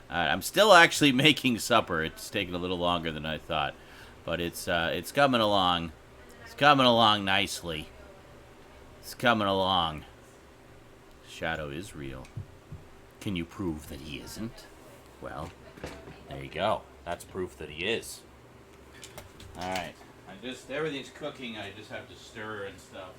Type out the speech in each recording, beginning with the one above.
I'm still actually making supper. It's taking a little longer than I thought, but it's coming along. It's coming along nicely. It's coming along. Shadow is real. Can you prove that he isn't? Well, there you go. That's proof that he is. All right. Everything's cooking. I just have to stir and stuff.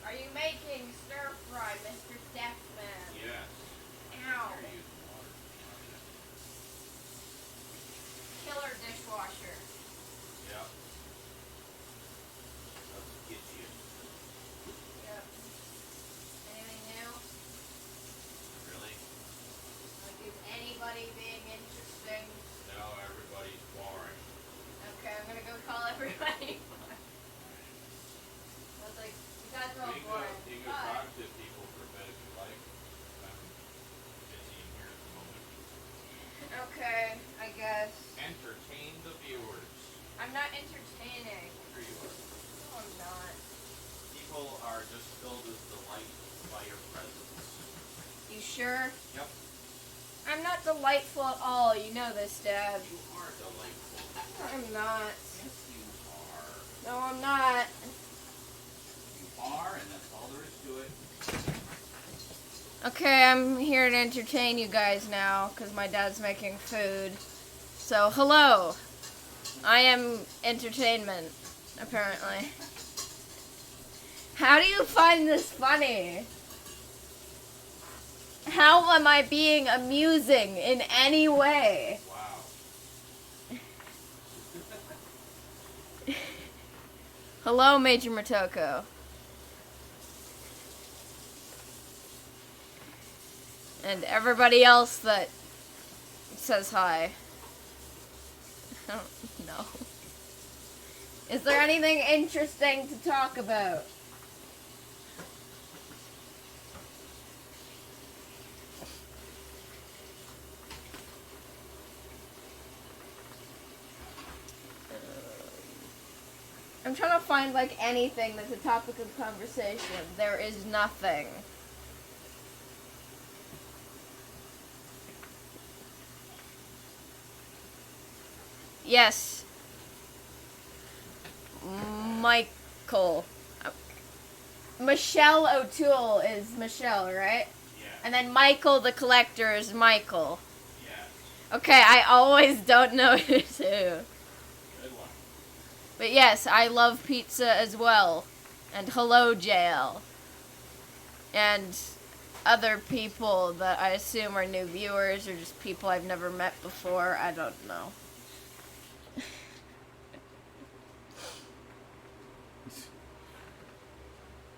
Are you making stir fry, Mr. Deathman? Yes. Ow. Killer dishwasher. Yep. Let's get you. Yep. Anything new? Really? Like, is anybody being interesting? No, everybody's boring. Okay, I'm gonna go call everybody. I was like, you guys are all boring. You can go talk to people for a bit if you like. I'm busy in here at the moment. Okay, I guess. Entertain the viewers. I'm not entertaining. Sure you are. No, I'm not. People are just filled with delight by your presence. You sure? Yep. I'm not delightful at all. You know this, Dad. You are delightful. I'm not. Yes, you are. No, I'm not. You are, and that's all there is to it. Okay, I'm here to entertain you guys now because my dad's making food. So, hello. I am entertainment, apparently. How do you find this funny? How am I being amusing in any way? Wow. Hello, Major Motoko. And everybody else that says hi. I don't know. Is there anything interesting to talk about? I'm trying to find, like, anything that's a topic of conversation. There is nothing. Yes. Michael. Michelle O'Toole is Michelle, right? Yeah. And then Michael the Collector is Michael. Yeah. Okay, I always don't know who's who. Good one. But yes, I love pizza as well. And hello, JL. And other people that I assume are new viewers or just people I've never met before. I don't know.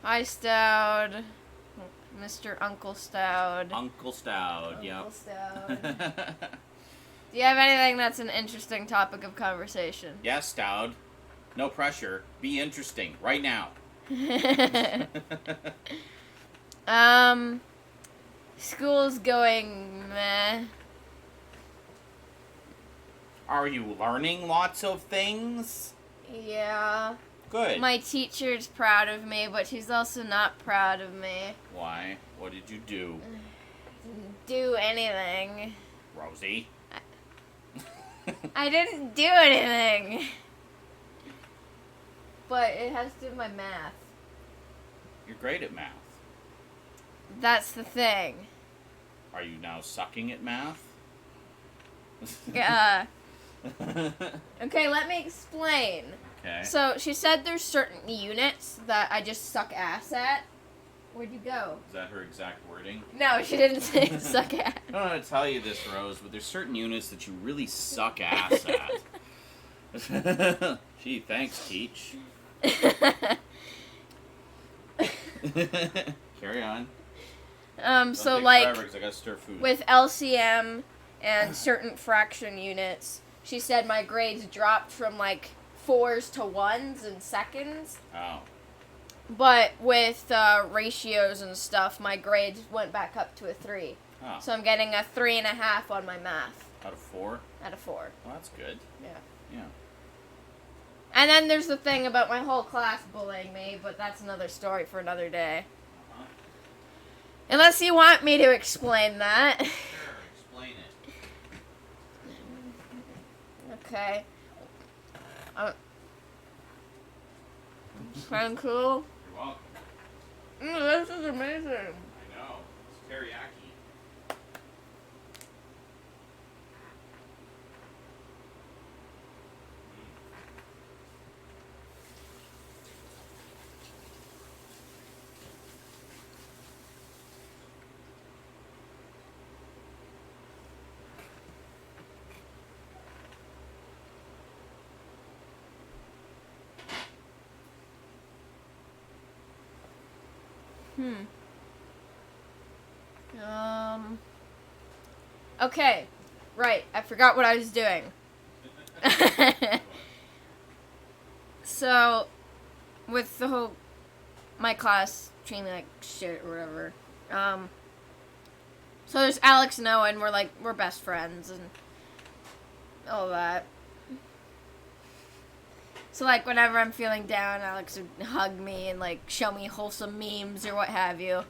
Hi, Stout. Mr. Uncle Stout. Uncle Stout, Uncle Stout. Do you have anything that's an interesting topic of conversation? Yes, Stout. No pressure. Be interesting. Right now. School's going meh. Are you learning lots of things? Yeah. Good. My teacher's proud of me, but she's also not proud of me. Why? What did you do? Didn't do anything. Rosie? I didn't do anything. But it has to do with my math. You're great at math. That's the thing. Are you now sucking at math? Yeah. Okay, let me explain. Okay. So, she said there's certain units that I just suck ass at. Where'd you go? Is that her exact wording? No, she didn't say suck ass. I don't know how to tell you this, Rose, but there's certain units that you really suck ass at. Gee, thanks, Teach. Carry on. So Don't take like, forever 'cause I gotta stir food. with LCM and certain fraction units, she said my grades dropped from like 4s to 1s in seconds. Oh. But with ratios and stuff, my grades went back up to a 3. Oh. So I'm getting a 3.5 on my math. Out of 4? Out of 4. Well, that's good. Yeah. Yeah. And then there's the thing about my whole class bullying me, but that's another story for another day. Uh-huh. Unless you want me to explain that. Sure, explain it. Okay. Kind of cool. You're welcome. This is amazing. I know. It's teriyaki. Okay. Right. I forgot what I was doing. So, with the whole, my class treating me like shit or whatever. So there's Alex and Owen. We're best friends and all that. So like whenever I'm feeling down, Alex would hug me and like show me wholesome memes or what have you.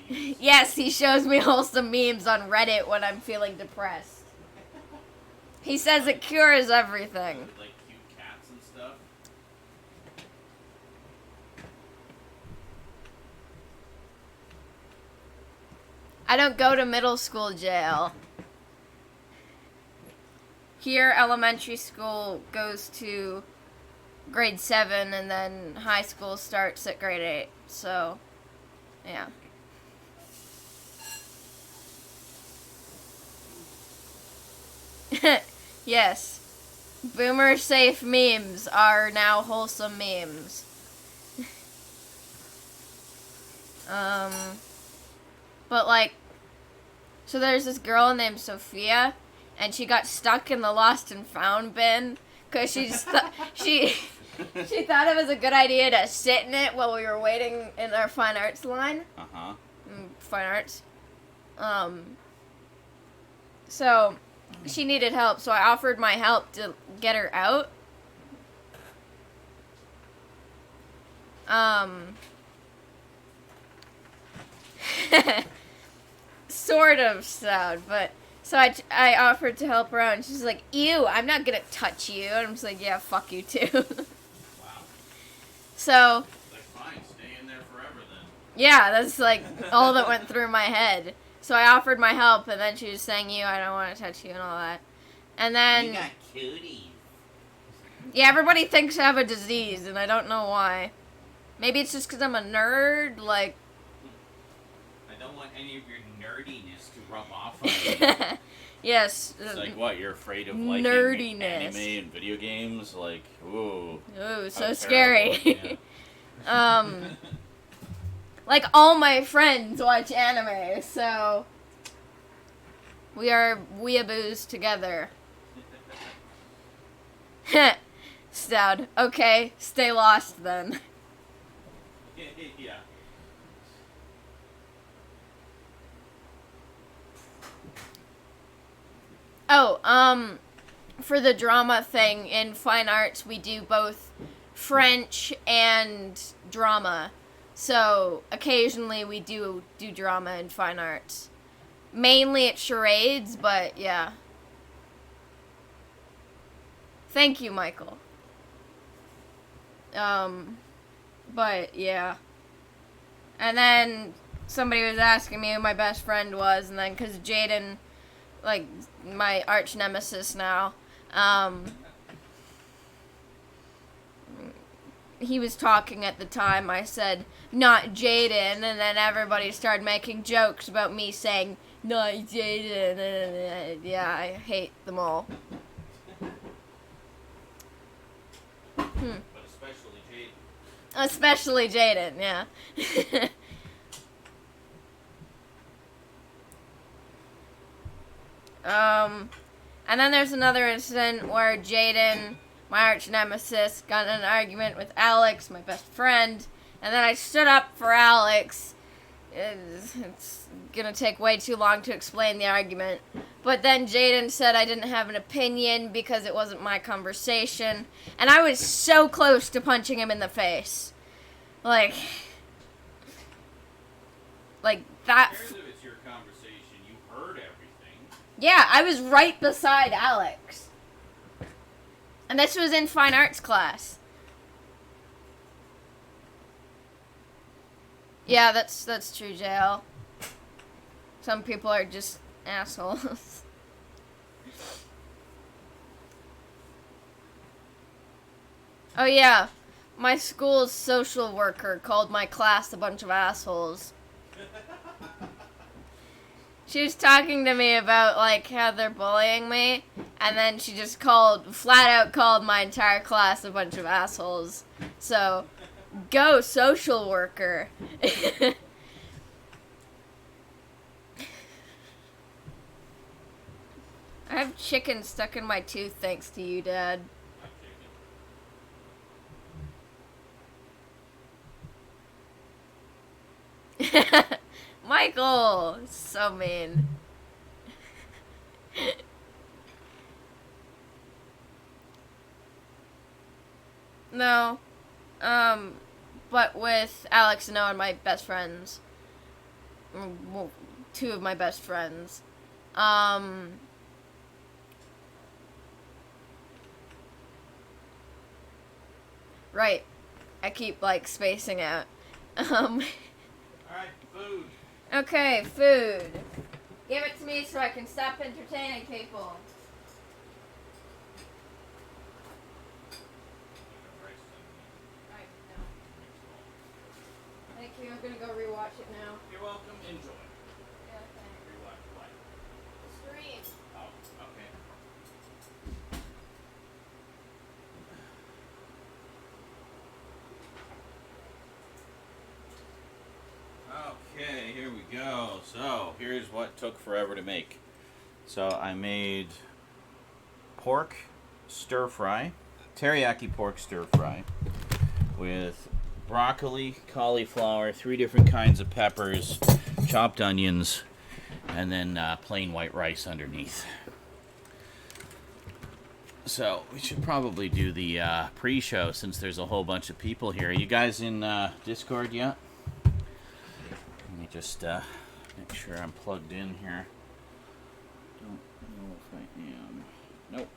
Yes, he shows me wholesome memes on Reddit when I'm feeling depressed. He says it cures everything. Like cute cats and stuff. I don't go to middle school jail. Here, elementary school goes to grade 7, and then high school starts at grade 8. So, yeah. Yes. Boomer safe memes are now wholesome memes. But like, So there's this girl named Sophia, and she got stuck in the lost and found bin because she just she thought it was a good idea to sit in it while we were waiting in our fine arts line. Fine arts. So she needed help, so I offered my help to get her out. Sort of sad, but so I offered to help her out, and she's like, "Ew, I'm not gonna touch you." And I'm just like, "Yeah, fuck you too." Wow. So. Like, fine, stay in there forever then. Yeah, that's like all that went through my head. So I offered my help, and then she was saying, "You, I don't want to touch you," and all that. And then. You got cooties. Yeah, everybody thinks I have a disease, and I don't know why. Maybe it's just because I'm a nerd, like... I don't want any of your nerdiness to rub off on you. Yes. It's like, what, you're afraid of, like, nerdiness. Anime and video games? Like, ooh. Ooh, so scary. Yeah. Like, all my friends watch anime, so... We are weeaboos together. Stout. Okay, stay lost then. Yeah. Oh, for the drama thing in fine arts, we do both French and drama. So occasionally we do drama in fine arts. Mainly it's charades, but yeah. Thank you, Michael. But yeah. And then somebody was asking me who my best friend was, and then because Jaden, like, my arch nemesis now, he was talking at the time, I said, "Not Jaden," and then everybody started making jokes about me saying, "Not Jaden." Yeah, I hate them all. But especially Jaden. Especially Jaden, yeah. And then there's another incident where Jaden, my arch nemesis, got in an argument with Alex, my best friend, and then I stood up for Alex. It's gonna take way too long to explain the argument. But then Jaden said I didn't have an opinion because it wasn't my conversation, and I was so close to punching him in the face. Like that. If it's your conversation, you heard everything. Yeah, I was right beside Alex. And this was in fine arts class. Yeah, that's true, JL. Some people are just assholes. Oh yeah, my school's social worker called my class a bunch of assholes. She was talking to me about, like, how they're bullying me, and then she just flat out called my entire class a bunch of assholes. So, go social worker. I have chicken stuck in my tooth thanks to you, Dad. Michael! So mean. No. But with Alex and Noah, my best friends. Well, two of my best friends. Right. I keep, like, spacing out. Alright, food. Okay, food. Give it to me so I can stop entertaining people. Right, no. Thank you. I'm gonna go rewatch it now. You're welcome. Enjoy. Yeah, thanks. Rewatch what? Stream. Oh, okay. Okay, here we go. So, here here's what took forever to make. So I made pork stir fry, teriyaki pork stir fry, with broccoli, cauliflower, 3 different kinds of peppers, chopped onions, and then plain white rice underneath. So we should probably do the pre-show since there's a whole bunch of people here. Are you guys in Discord yet? Let me just make sure I'm plugged in here. Don't know if I am. Nope.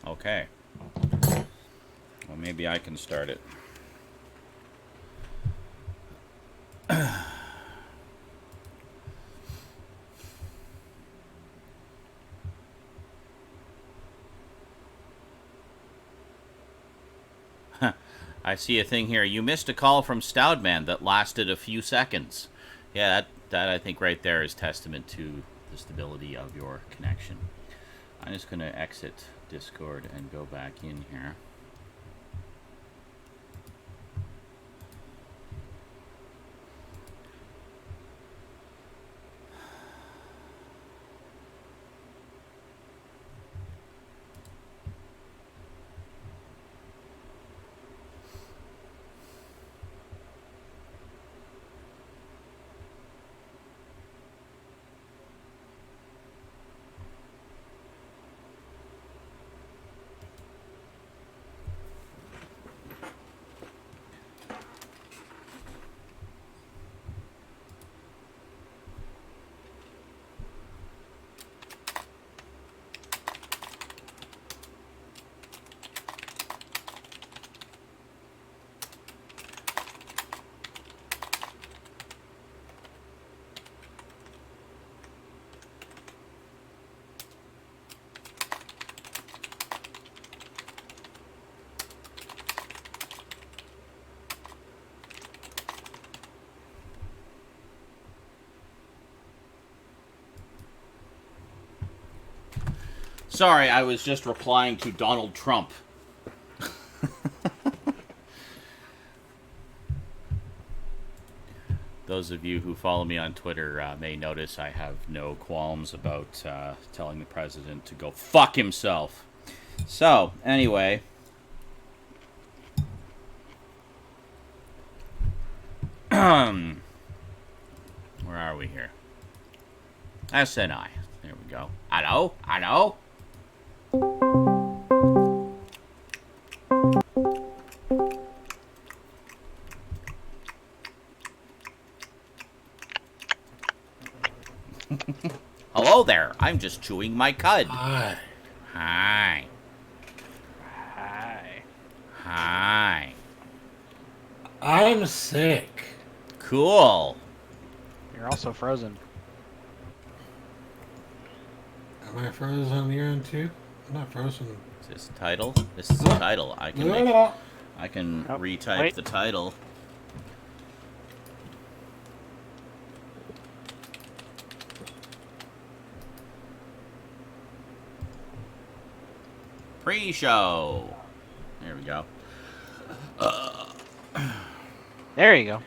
Okay. Well, maybe I can start it. I see a thing here. You missed a call from Stoudman that lasted a few seconds. Yeah, that I think right there is testament to the stability of your connection. I'm just going to exit Discord and go back in here. Sorry, I was just replying to Donald Trump. Those of you who follow me on Twitter may notice I have no qualms about telling the president to go fuck himself. So, anyway. Where are we here? SNI. There we go. Hello? Hello? Hello there. I'm just chewing my cud. Hi. Hi. Hi. Hi. I'm sick. Cool. You're also frozen. Am I frozen on your end too? I'm not frozen. Is this the title? This is the title. I can Oh, retype wait. the title. Pre-show. There we go. There you go.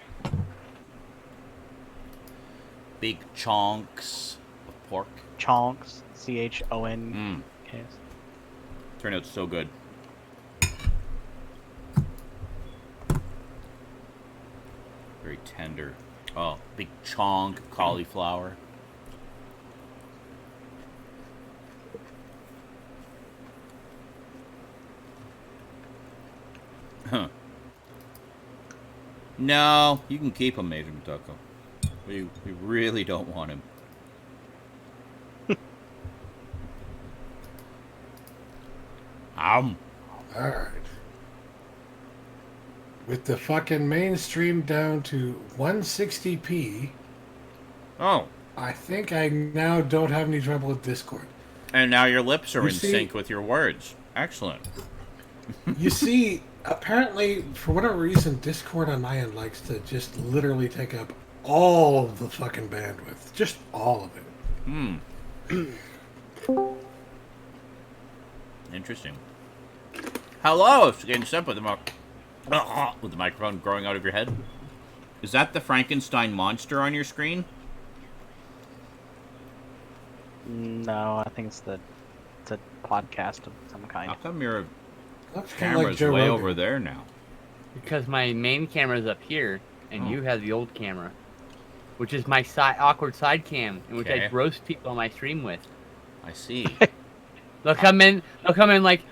Big chunks of pork. Chonks. CHON. Mmm. Turned out so good. Very tender. Oh, big chunk of cauliflower. Huh. No, you can keep him, Major Matucko. We really don't want him. Alright. With the fucking mainstream down to 160p, Oh. I think I now don't have any trouble with Discord. And now your lips are You in see- sync with your words. Excellent. You see, apparently, for whatever reason, Discord on my end likes to just literally take up all of the fucking bandwidth. Just all of it. Interesting. Hello, it's getting sent with the microphone growing out of your head. Is that the Frankenstein monster on your screen? No, I think it's a podcast of some kind. How come your Looks kind of camera's like Joe way Rogan. over there now? Because my main camera's up here, and Oh. you have the old camera, which is my awkward side cam, in which Okay. I roast people on my stream with. I see. They'll come in like,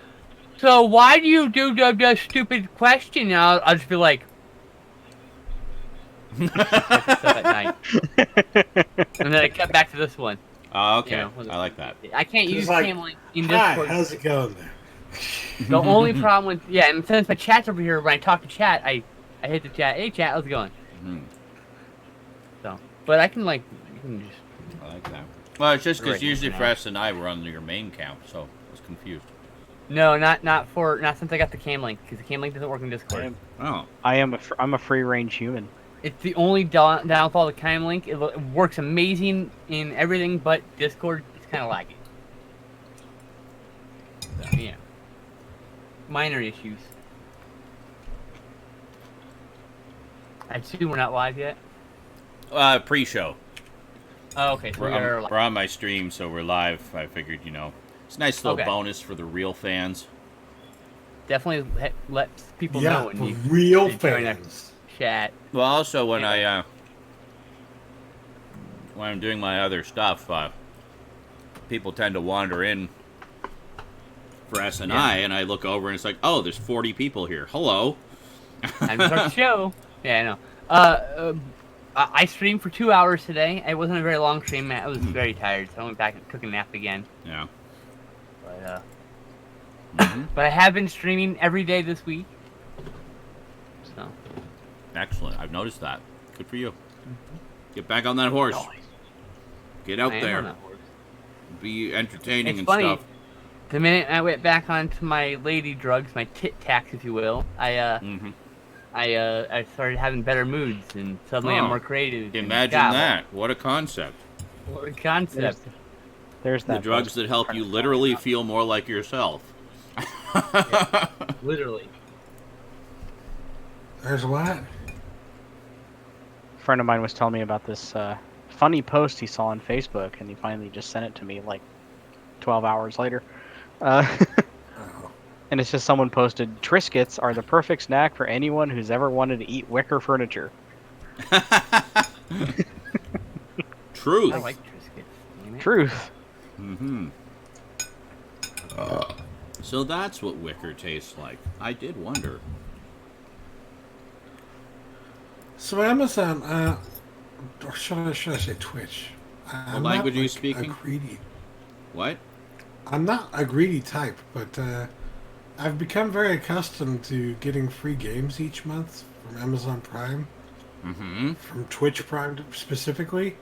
so why do you do the stupid question? And I'll just be like, stuff at night. And then I cut back to this one. Oh, okay. You know, I like that. I can't use It's like, Camlink in Hi, Discord. how's it going there? The only problem with and since my chat's over here, when I talk to chat, I hit the chat. Hey, chat, how's it going? Mhm. So, but I can you can just. I like that. Well, it's just because Right, usually now. for us and I, we're on your main camp, so I was confused. No, not since I got the Camlink, because the Camlink doesn't work in Discord. Oh. I'm a free range human. It's the only downfall of the Camlink. It works amazing in everything, but Discord is kind of laggy. So, yeah. Minor issues. I assume we're not live yet. Pre-show. Oh, okay, so We're we're on, live. we're on my stream, so we're live. I figured, it's a nice little Okay. bonus for the real fans. Definitely let people Yeah, know when for you real you join our fans. chat. Well, also when Yeah. when I'm doing my other stuff, people tend to wander in for S&I, and I look over and it's like, oh, there's 40 people here. Hello. Time to start the show. Yeah, I know. I streamed for 2 hours today. It wasn't a very long stream. I was very tired, so I went back and took a nap again. Yeah. But Mhm. but I have been streaming every day this week. So Excellent. I've noticed that. Good for you. Get back on that horse. Get out I am there. on that horse. Be entertaining It's and funny. stuff. The minute I went back onto my lady drugs, my tit tax, if you will, Mm-hmm. I started having better moods, and suddenly I'm Oh, more creative. and Imagine God, that. What a concept. What a concept. There's The that drugs that help you literally feel more like yourself. Literally. There's what? A friend of mine was telling me about this funny post he saw on Facebook, and he finally just sent it to me like 12 hours later. Oh. And it's just someone posted, Triscuits are the perfect snack for anyone who's ever wanted to eat wicker furniture. Truth. I like Triscuits. Damn it. Truth. Mm-hmm. So that's what wicker tastes like. I did wonder. So Amazon, or should I say Twitch? I'm not, language are you like, speaking? A greedy. What? I'm not a greedy type, but I've become very accustomed to getting free games each month from Amazon Prime, Mm-hmm. from Twitch Prime specifically.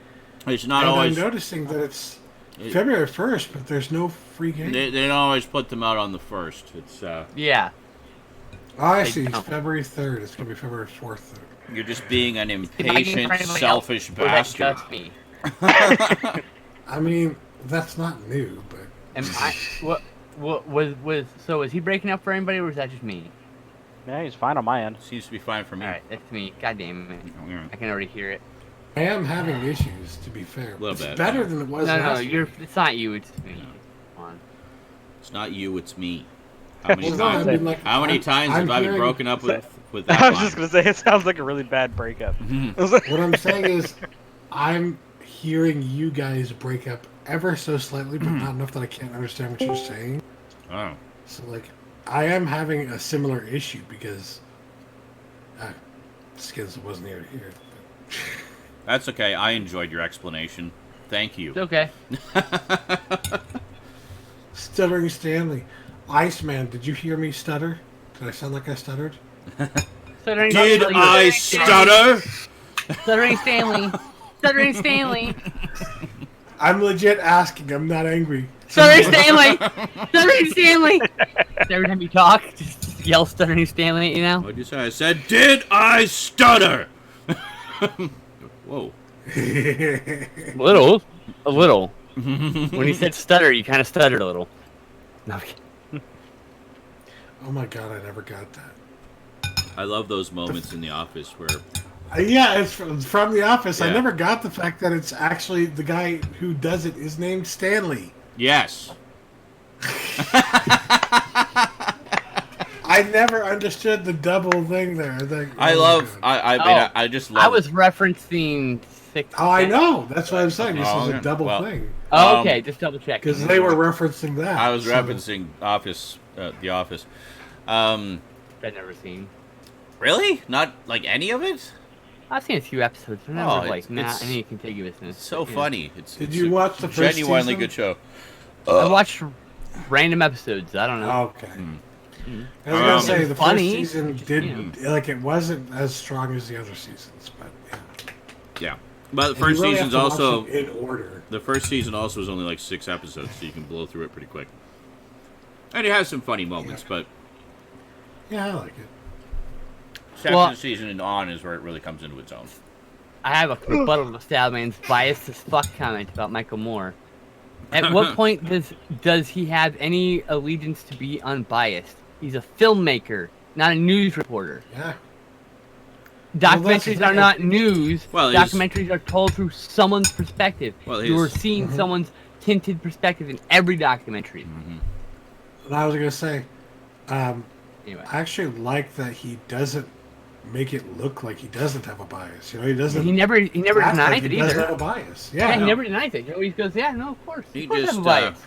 It's not and always. I'm noticing that it's It- February 1st, but there's no free game. They don't always put them out on the 1st. It's Yeah. Oh, I They see. It's don't. February 3rd. It's going to be February 4th. you're just being an If I impatient, can finally selfish help, well, that bastard. cuts me. I mean, that's not new, but Am I? What was he breaking up for anybody, or was that just me? Yeah, he's fine on my end. Seems to be fine for me. All right, that's me. God damn it! Yeah. I can already hear it. I am having issues, to be fair. Little It's bit, better yeah. than it was No, last week. it's not you. It's me. Come on. It's not you, it's me. How many Well, no, I times? mean, like, How many I'm- times I'm have I been hearing- broken up with that I was line? just gonna say, it sounds like a really bad breakup. Mhm. I was like, What I'm saying is, I'm hearing you guys break up ever so slightly, but not enough that I can't understand what you're saying. Oh. So, like, I am having a similar issue because Skins wasn't here to hear it. But That's okay. I enjoyed your explanation. Thank you. It's okay. Stuttering Stanley. Iceman, did you hear me stutter? Did I sound like I stuttered? Did I stutter? Stuttering Stanley. Stuttering Stanley. I'm legit asking. I'm not angry. Stuttering Stanley. Stuttering Stanley. Every time you talk, just yell Stuttering Stanley at you now. What'd you say? I said, did I stutter? Whoa. A little. When you said stutter, you kind of stuttered a little. No, I'm kidding. Oh my god, I never got that. I love those moments in the office where... Yeah, it's from The Office. I Yeah. never got the fact that it's actually the guy who does it is named Stanley. Yes. I never understood the double thing there. I just love I was referencing six. Oh, I know. That's what I'm saying. This Oh, is okay. a double Well, thing. Oh, okay, just double check. Because they were referencing that. I was so- referencing The Office. I've never seen. Really? Not like any of it? I've seen a few episodes. They're never it's- not it's- any contiguousness. It's so Yeah. funny. Did you watch the first genuinely season? good show. I watched random episodes. I don't know. Okay. Hmm. I was gonna say the funny, first season just, didn't like it wasn't as strong as the other seasons, but yeah. Yeah. But the And first you really season's have to watch also... it in order. The first season also was only like 6 episodes, so you can blow through it pretty quick. And it has some funny moments, but Yeah, I like it. second season and on is where it really comes into its own. I have a rebuttal to Stadman's biased as fuck comment about Michael Moore. At what point does he have any allegiance to be unbiased? He's a filmmaker, not a news reporter. Yeah. Documentaries are not news. Well, he's- Documentaries are told through someone's perspective. Well, you are he's- seeing someone's tinted perspective in every documentary. And I was gonna say, Anyway, I actually like that he doesn't make it look like he doesn't have a bias. You know, he doesn't. he never act denies like it he doesn't either. have a bias. Yeah, Yeah. he never denies it. He always goes, "Yeah, no, of course. He Of course I have a just, bias."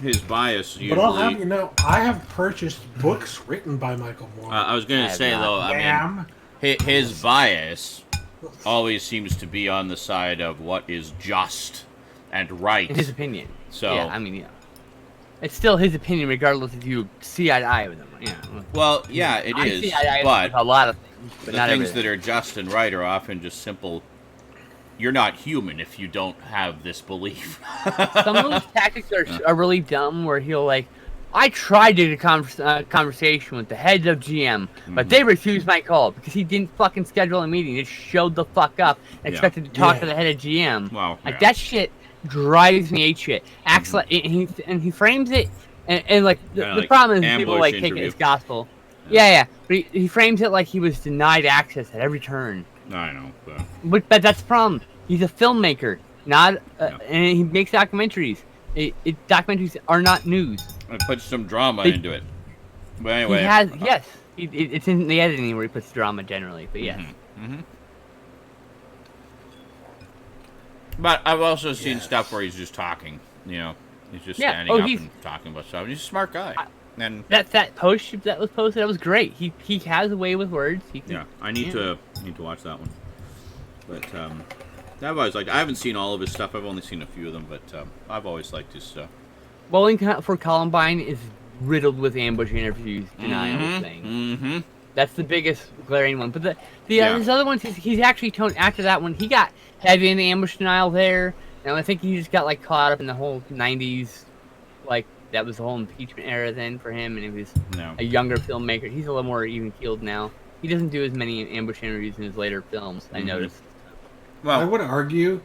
His bias usually... But I'll have you know, I have purchased books written by Michael Moore. I was going I to have say, not. though, I Damn. mean, his bias always seems to be on the side of what is just and right. In his opinion. So- yeah, I mean, yeah, it's still his opinion, regardless if you see eye to eye with him. Yeah, Well, yeah, it I is, see eye to eye but with a lot of things, but the not things everything. that are just and right are often just simple... You're not human if you don't have this belief. Some of those tactics are really dumb. Where he'll like, I tried to get a conversation with the heads of GM, but they refused my call because he didn't fucking schedule a meeting. He just showed the fuck up and expected to talk Yeah. to the head of GM. Wow, Like yeah. that shit drives me ape shit. Acts like and he frames it and like Kinda the like problem is people ambush like take it interview. as gospel. Yeah, but he frames it like he was denied access at every turn. I know. But that's the problem. He's a filmmaker, not Yeah. and he makes documentaries. Documentaries are not news. I put some drama They- into it. But anyway. He has yes. It's in the editing where he puts drama generally, but yes. But I've also seen stuff where he's just talking. You know, he's just Yeah, standing oh, up he's- and talking about stuff. He's a smart guy. And That post that was posted, that was great. He has a way with words. He can, yeah, I need to watch that one. But I've always liked. I haven't seen all of his stuff. I've only seen a few of them, but I've always liked his stuff. Bowling for Columbine is riddled with ambush interviews, denial things. Mm-hmm. That's the biggest glaring one. But the Yeah. his other ones, he's actually toned after that one. He got heavy in the ambush denial there, and I think he just got like caught up in the whole '90s, like that was the whole impeachment era then for him, and he was No. a younger filmmaker. He's a little more even keeled now. He doesn't do as many ambush interviews in his later films. I noticed. I Well, would argue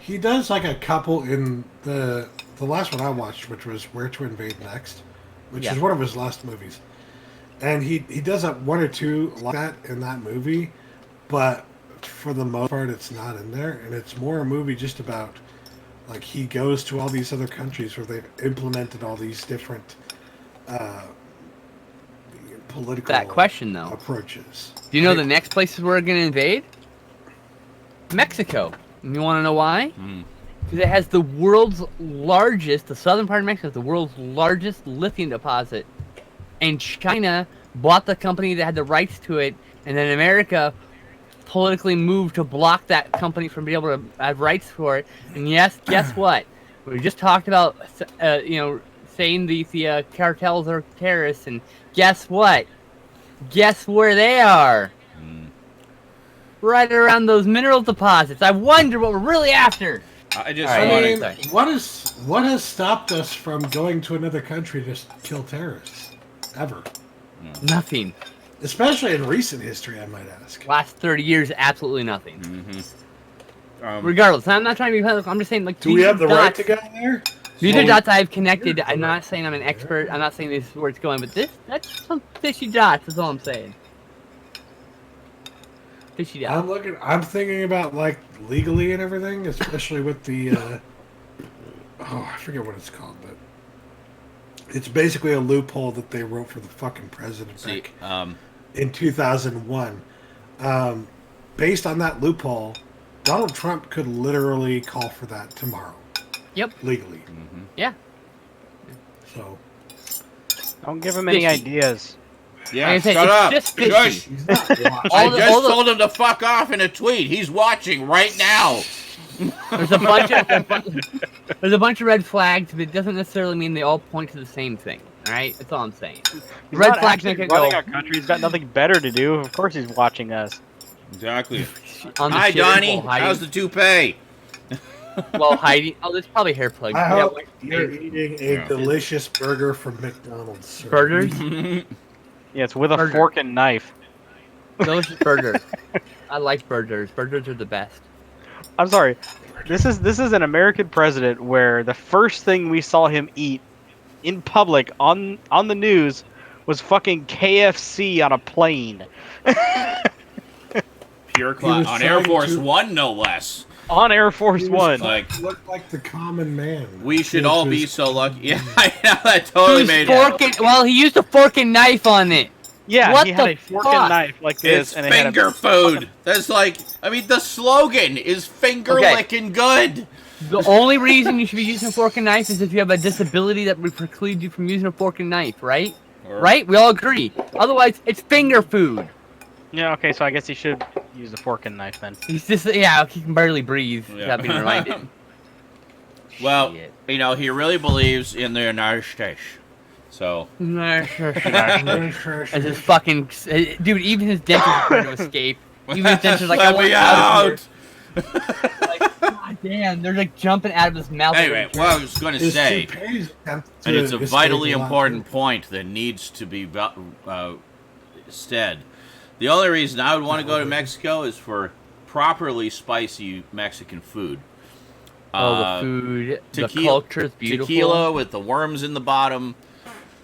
he does like a couple in the last one I watched, which was Where to Invade Next, which Yeah. is one of his last movies. And he does one or two like that in that movie, but for the most part it's not in there, and it's more a movie just about like he goes to all these other countries where they've implemented all these different political That question though. approaches. Do you know the next places we're gonna invade? Mexico. And you want to know why? Because it has the world's largest, the southern part of Mexico, has the world's largest lithium deposit. And China bought the company that had the rights to it, and then America politically moved to block that company from being able to have rights for it. And yes, guess what? We just talked about, saying the cartels are terrorists, and guess what? Guess where they are? Right around those mineral deposits. I wonder what we're really after. I just All I right. mean, what has stopped us from going to another country to kill terrorists? Ever. Nothing. Especially in recent history, I might ask. Last 30 years, absolutely nothing. Mm-hmm. Regardless, I'm not trying to be political. I'm just saying, like, Do we have the right to go there? These are dots I've connected. I'm not saying I'm an expert. I'm not saying this is where it's going, but that's some fishy dots. That's all I'm saying. Fishy dots. I'm thinking about, like, legally and everything, especially with the, I forget what it's called, but it's basically a loophole that they wrote for the fucking president back in 2001. Based on that loophole, Donald Trump could literally call for that tomorrow. Yep. Legally. Mm-hmm. Yeah. So. Don't give him any ideas. Yeah, Like I said, shut it's up. just fishy. Shush. He's not watching. I just told him to fuck off in a tweet. He's watching right now. There's a bunch of red flags, but it doesn't necessarily mean they all point to the same thing. All right, that's all I'm saying. He's Red not flags actually make it running go our country. He's got nothing better to do. Of course he's watching us. Exactly. on the Hi, shit Donnie. while hiding- How's the toupee? while hiding. Oh, there's probably hair plugs. I Yeah, hope like- you're eating a delicious burger from McDonald's, sir. burgers. Yeah, it's with a Burger. fork and knife. Delicious burgers. I like burgers. Burgers are the best. I'm sorry. This is an American president where the first thing we saw him eat in public on the news was fucking KFC on a plane. Pure He was on Air trying Force to- One, no less. On Air Force He One. Like, look like the common man. we should With all his- be so lucky. Yeah, I know, that totally made it. Well, he used a fork and knife on it. Yeah, What he had the a fork fuck? and knife like this, It's and it had finger a food. That's like, I mean, the slogan is finger Okay. licking good. The only reason you should be using a fork and knife is if you have a disability that would preclude you from using a fork and knife, right? Right? We all agree. Otherwise, it's finger food. Yeah, okay, so I guess he should use a fork and knife then. He's just, yeah, he can barely breathe Yeah. without being reminded. Well, Shit. you know, he really believes in the United States. So, As his fucking dude, even his dentist is trying to escape. Even his dentist is like, I let want me out of out. here. Like, God damn, they're like jumping out of his mouth. Anyway, what I was going to His say, toupee's attempt and to it's a escape vitally a lot important of- point that needs to be said. The only reason I would want to go to Mexico is for properly spicy Mexican food. Oh, the food, the tequila- culture is beautiful. Tequila with the worms in the bottom,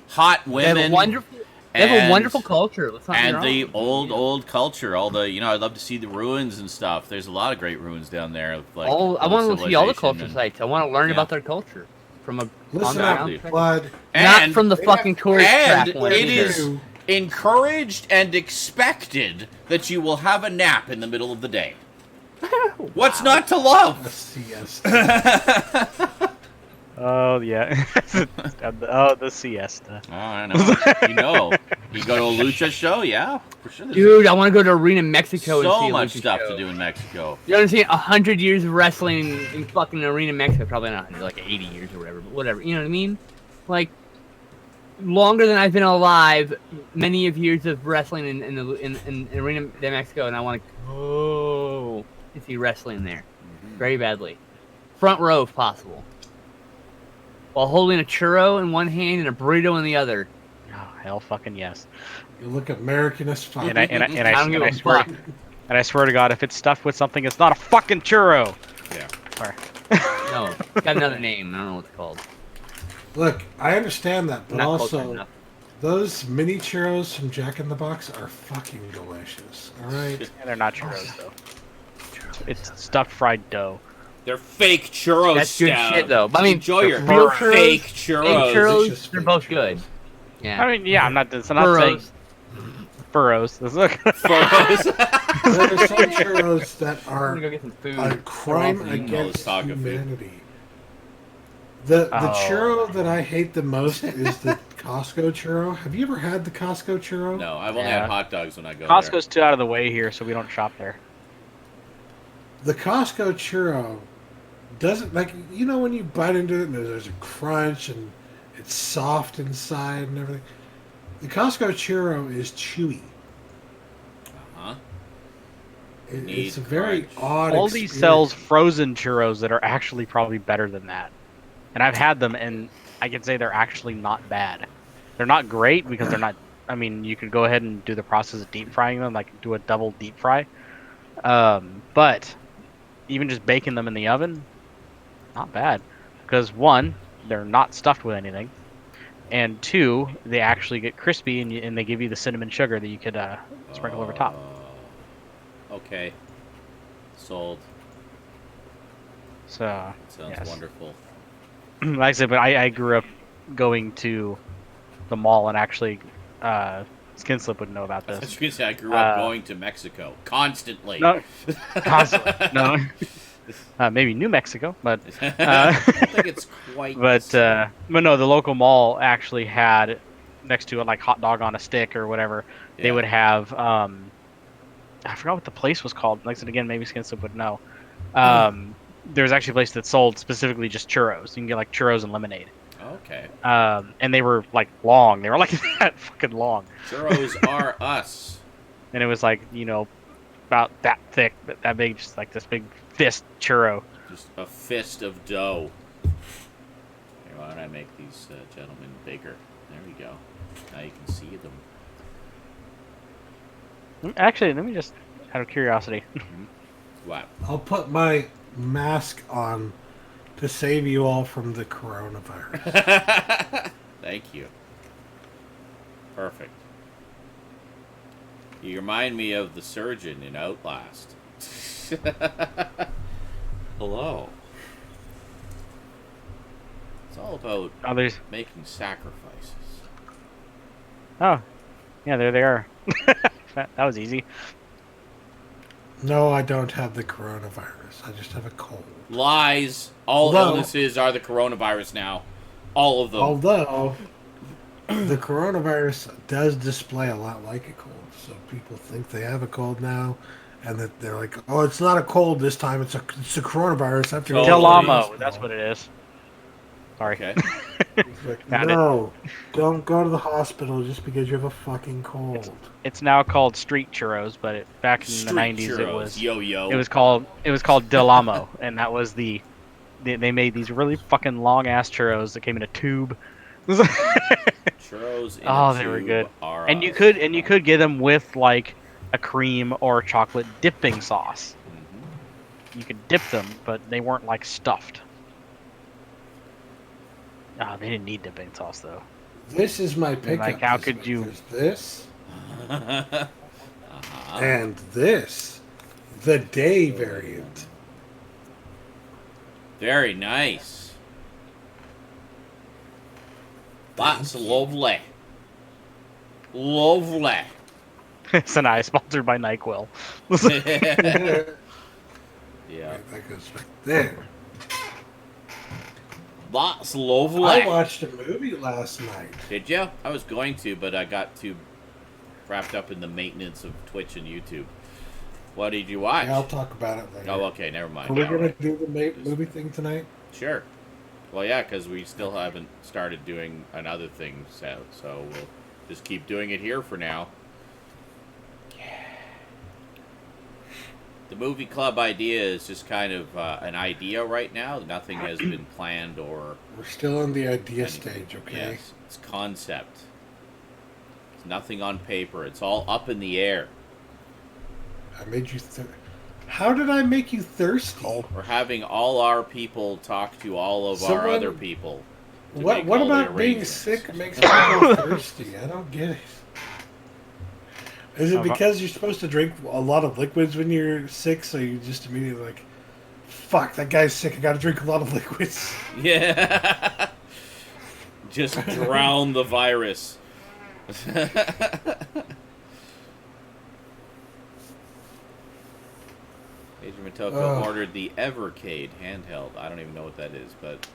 hot They women. have a wonderful. They have a and- wonderful culture. Let's not And be the old culture, all the, you know, I'd love to see the ruins and stuff. There's a lot of great ruins down there. Like all, I want to see all the culture civilization sites. I want to learn Yeah. about their culture from a Listen on up, the blood. not And- from the fucking tourist and crap one. it either. is encouraged and expected that you will have a nap in the middle of the day. What's not to love? Siesta. Oh, yeah. Oh, the siesta. Oh, I know. You know. You go to a lucha show, yeah, for sure. There's Dude, I want to go to Arena Mexico and see so a much lucha stuff show. to do in Mexico. You know what I'm saying? 100 years of wrestling in fucking Arena Mexico. Probably not 100, like 80 years or whatever, but whatever. You know what I mean? Like, longer than I've been alive, many of years of wrestling in Arena de Mexico, and I want to go and see wrestling there. Very badly. Front row, if possible. While holding a churro in one hand and a burrito in the other. Oh, hell fucking yes. You look American as fuck. And I don't give a swear, fuck. and I swear to God, if it's stuffed with something, it's not a fucking churro. Yeah. Sorry. No, it's got another name. I don't know what it's called. Look, I understand that, but Not close also enough. those mini churros from Jack in the Box are fucking delicious. All right. And they're not churros though. It's stuffed fried dough. They're fake churros. That's good Stout. shit, though. I mean, enjoy your real churros, fake Fake churros. churros, delicious they're fake both churros. good. Yeah. I mean, yeah, I'm not saying furrows. Look. Photos. There are some churros that I'm are gonna go get some food. a crime They're all against photography. humanity. The Oh. churro that I hate the most is the Costco churro. Have you ever had the Costco churro? No, I've only Yeah. had hot dogs when I go Costco's too out of the way here, so we don't shop there. The Costco churro doesn't like when you bite into it and there's a crunch and it's soft inside and everything. The Costco Churro is chewy. Uh-huh. It's a very crunch. odd. Aldi experience. sells frozen churros that are actually probably better than that, and I've had them, and I can say they're actually not bad. They're not great because they're not. I mean, you could go ahead and do the process of deep frying them, like do a double deep fry. But even just baking them in the oven, not bad, because one, they're not stuffed with anything, and two, they actually get crispy, and they give you the cinnamon sugar that you could sprinkle over top. Okay. Sold. So That sounds yes. wonderful. Like I said, but I grew up going to the mall, and actually, Skinslip would know about I was this. going to say, I grew up going to Mexico constantly. No, constantly. No, maybe New Mexico, but I don't think it's quite. but no, the local mall actually had next to it, like hot dog on a stick or whatever. They Yeah. would have I forgot what the place was called. Like I said again, maybe Skinslip would know. There was actually a place that sold specifically just churros. You can get like churros and lemonade. Okay. And they were like long. They were like that fucking long. Churros are us. And it was like, about that thick, that big, just like this big fist churro. Just a fist of dough. Here, why don't I make these gentlemen bigger? There we go. Now you can see them. Actually, let me just, out of curiosity. What? I'll put my mask on to save you all from the coronavirus. Thank you. Perfect. You remind me of the surgeon in Outlast. Hello. It's all about Others. making sacrifices. Oh, yeah, there they are. that was easy. No, I don't have the coronavirus. I just have a cold. Lies. All Well- illnesses are the coronavirus now. All of them. Although the coronavirus does display a lot like a cold, so people think they have a cold now, and that they're like, "Oh, it's not a cold this time; it's a coronavirus." After Totally. Del Totally. Amo, that's what it is. Sorry. Okay. It's like, Found it. no, don't go to the hospital just because you have a fucking cold. It's now called street churros, but back in Street the 90s churros. it was Yo-yo. it was called Del Amo, and that was they made these really fucking long ass churros that came in a tube. Churros in Oh, a they were tube good. are And you us. could get them with like a cream or chocolate dipping sauce. Mhm. You could dip them, but they weren't like stuffed. Oh, they didn't need dipping sauce though. This is my pickup. like, how this could week. you- There's this Uh-huh. and this, the day variant. Very nice. That's lovely. Lovely. InSaNiTy, sponsored by NyQuil. Yeah. Right, that goes right there. That's lovely. I watched a movie last night. Did you? I was going to, but I got too wrapped up in the maintenance of Twitch and YouTube. What did you watch? Yeah, I'll talk about it later. Oh, okay, never mind. Are we All gonna right. do the movie thing tonight? Sure. Well, yeah, because we still haven't started doing another thing, so we'll just keep doing it here for now. The movie club idea is just kind of an idea right now. Nothing has been planned or We're still in the idea anything. stage, okay? Yes, it's concept. It's nothing on paper. It's all up in the air. I made you. How did I make you thirsty? We're having all our people talk to all of our Someone- other people. to What make What all the about being arrangements. sick makes people thirsty? I don't get it. Is it Uh-huh. because you're supposed to drink a lot of liquids when you're sick, so you just immediately like, fuck, that guy's sick, I gotta drink a lot of liquids? Yeah. Just drown the virus. Adrian Matoko ordered the Evercade handheld. I don't even know what that is, but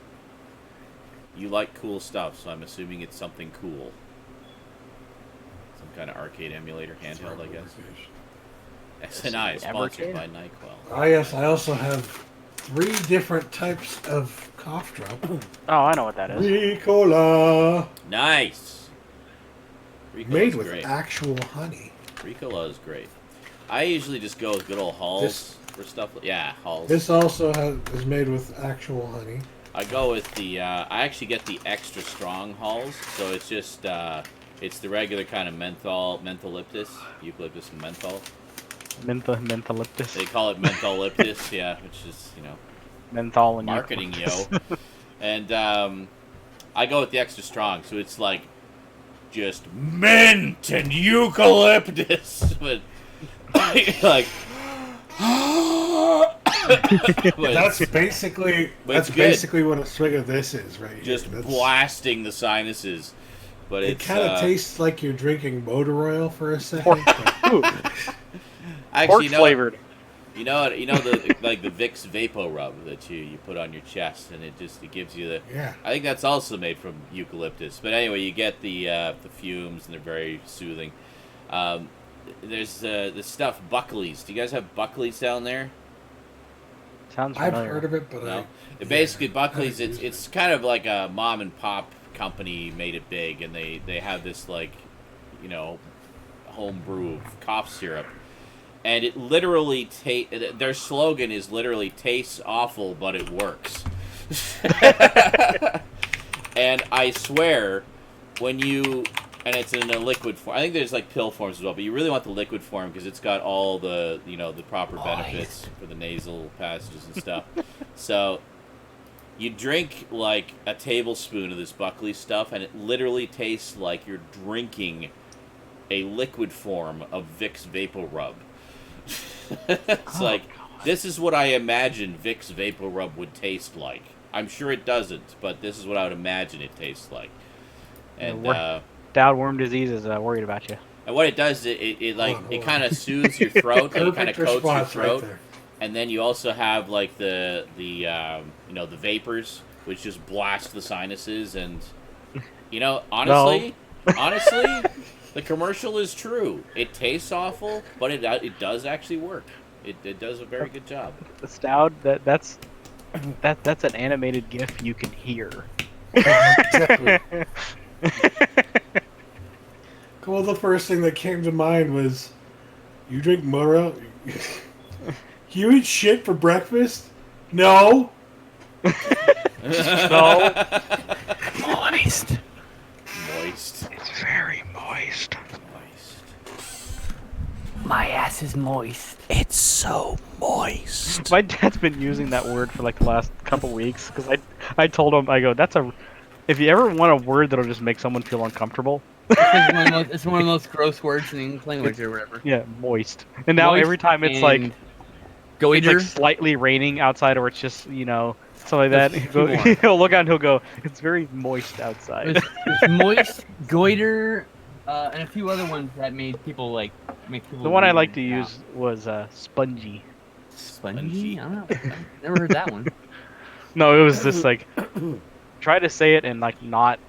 you like cool stuff, so I'm assuming it's something cool. Some kind of arcade emulator handheld, I guess. SNI, sponsored Evercade? by NyQuil. Ah, yes, I also have 3 different types of cough drop. Oh, I know what that is. Ricola. Nice. Ricola's Made with great. actual honey. Ricola is great. I usually just go with good old Halls for stuff. Yeah, Halls. This also is made with actual honey. I go with the. I actually get the extra strong Halls, so it's just it's the regular kind of mentholyptus, eucalyptus and menthol. Mentholyptus. They call it mentholyptus, yeah, which is Menthol and marketing, eucalyptus. yo. And I go with the extra strong, so it's like just mint and eucalyptus, but like. That's basically what a swig of this is, right? Just here. blasting the sinuses, but It it's kind of tastes like you're drinking motor oil for a second. but- actually Pork flavored. You know the like the Vicks Vapo Rub that you put on your chest, and it gives you the. Yeah. I think that's also made from eucalyptus, but anyway, you get the fumes, and they're very soothing. There's the stuff Buckley's. Do you guys have Buckley's down there? Sounds I've familiar. heard of it, but No. I Basically, yeah, Buckley's. I haven't It's kind of like a mom and pop company made it big, and they have this like, home brew cough syrup, and it literally their slogan is literally tastes awful, but it works. And I swear, and it's in a liquid form. I think there's like pill forms as well, but you really want the liquid form because it's got all the the proper benefits for the nasal passages and stuff. So you drink like a tablespoon of this Buckley stuff, and it literally tastes like you're drinking a liquid form of Vicks Vapor Rub. It's this is what I imagine Vicks Vapor Rub would taste like. I'm sure it doesn't, but this is what I would imagine it tastes like. And Dowd worm disease is worried about you. and what it does, it kind of soothes your throat, like it kind of coats your throat, and then you also have like the vapors, which just blast the sinuses, and honestly, the commercial is true. It tastes awful, but it does actually work. It does a very good job. The Dowd, that's an animated GIF you can hear. Exactly. Well, the first thing that came to mind was, you drink motor oil? You eat shit for breakfast? No. No. Moist. It's very moist. My ass is moist. It's so moist. My dad's been using that word for like the last couple weeks because I told him, I go, if you ever want a word that'll just make someone feel uncomfortable. It's one of the most gross words in the English language or whatever. Yeah, moist. And now Moist every time it's like and goiter. it's like slightly raining outside, or it's just something like that. It's He'll look out and he'll go, "It's very moist outside." It's moist, goiter, and a few other ones that made people make people. The one I like weird to now. use was spongy. Spongy. I don't know. I've never heard that one. No, it was just like try to say it and like not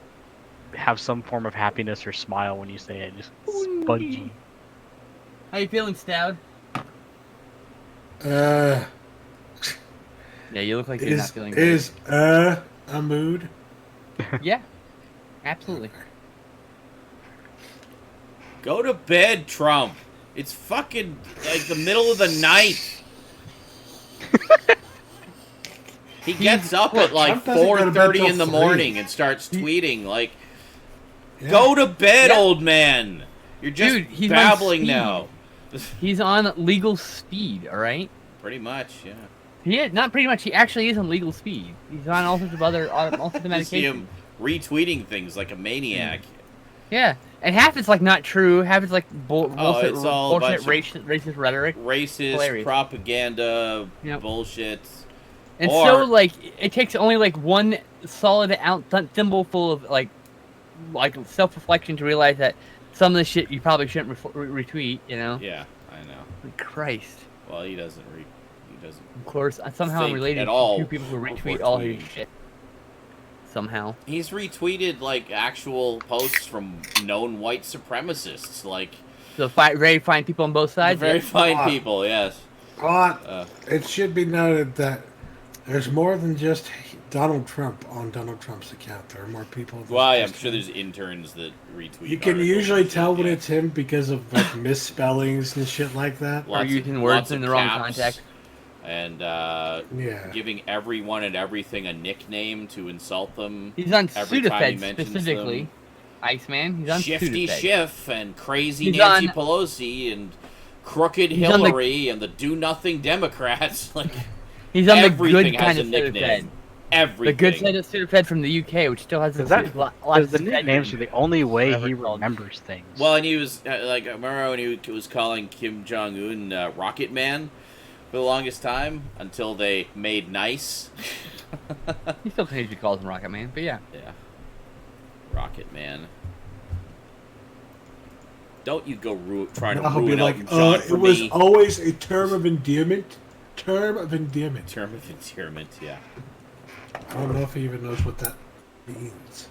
have some form of happiness or smile when you say it. Just spongy. How you feeling, Stout? Uh, Yeah, you look like you're not feeling good. Is a mood? Yeah, absolutely. Go to bed, Trump. It's fucking like the middle of the night. He gets up at like Trump doesn't go to bed 4:30 till in the 3. morning and starts tweeting like, Yeah. "Go to bed, Yeah. old man. You're just Dude, he's my babbling speed. now." He's on legal speed, all right? Pretty much, yeah. He is, not pretty much. He actually is on legal speed. He's on all sorts of all sorts of You see medication. him retweeting things like a maniac. Yeah, and half it's like not true. Half it's like bullshit, it's all a bullshit bunch of racist rhetoric. Racist Hilarious. propaganda, Yep. bullshit. And Or- so like it takes only like one solid thimbleful of like self-reflection to realize that some of the shit you probably shouldn't retweet. You know? Yeah, I know. Like, Christ. Well, he doesn't. Of course, somehow I'm Think related at to all two people who retweet before all his tweeting. shit. Somehow. He's retweeted like actual posts from known white supremacists, like So very fine people on both sides. very yeah. fine people. Yes. But it should be noted that There's more than just Donald Trump on Donald Trump's account. There are more people. Well, yeah, I'm sure there's interns that retweet. You can articles usually and shit, tell when yeah. it's him because of like misspellings and shit like that. Or using words in the wrong context. And Yeah. giving everyone and everything a nickname to insult them. He's on every time he Sudafed mentions specifically. them. Iceman. He's on Shifty Sudafed. Schiff and Crazy He's Nancy on- Pelosi and Crooked He's on the- Hillary and the Do Nothing Democrats. Like He's on the everything good has kind a of nickname. Sudafed. Everything. The good side of Sudafed from the UK, which still has Is that lots because of the Sudafed nicknames in are it. the only way Whatever he it's called. remembers things. Well, and he was like, I remember when he was calling Kim Jong Un Rocket Man for the longest time until they made nice. He still occasionally calls him Rocket Man, but yeah. Yeah, Rocket Man. Don't you go trying to Now he'll be ruin like, Elton John for it was me. always a term of endearment. Term of endearment. Term of endearment, yeah. I don't know if he even knows what that means.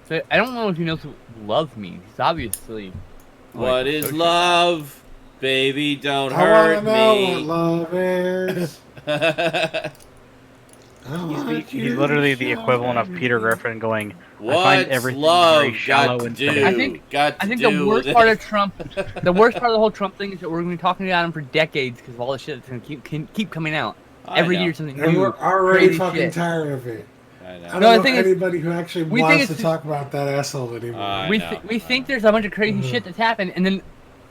So I don't know if he knows what love means. He's obviously. What is social. love? Baby, don't I hurt want to know me. what love is. He's literally the equivalent of Peter Griffin going, I find What's everything love very shallow got and to petty." do? I think- got to I think do the worst with part it? of Trump, the worst part of the whole Trump thing is that we're going to be talking about him for decades because of all the shit that's going to keep coming out. I Every know. year something And new. we're already crazy fucking shit. tired of it. I know. I No, don't the know thing is- anybody who actually we think wants it's to just- talk about that asshole anymore. I We know, we I think know. there's a bunch of crazy shit that's happened, and then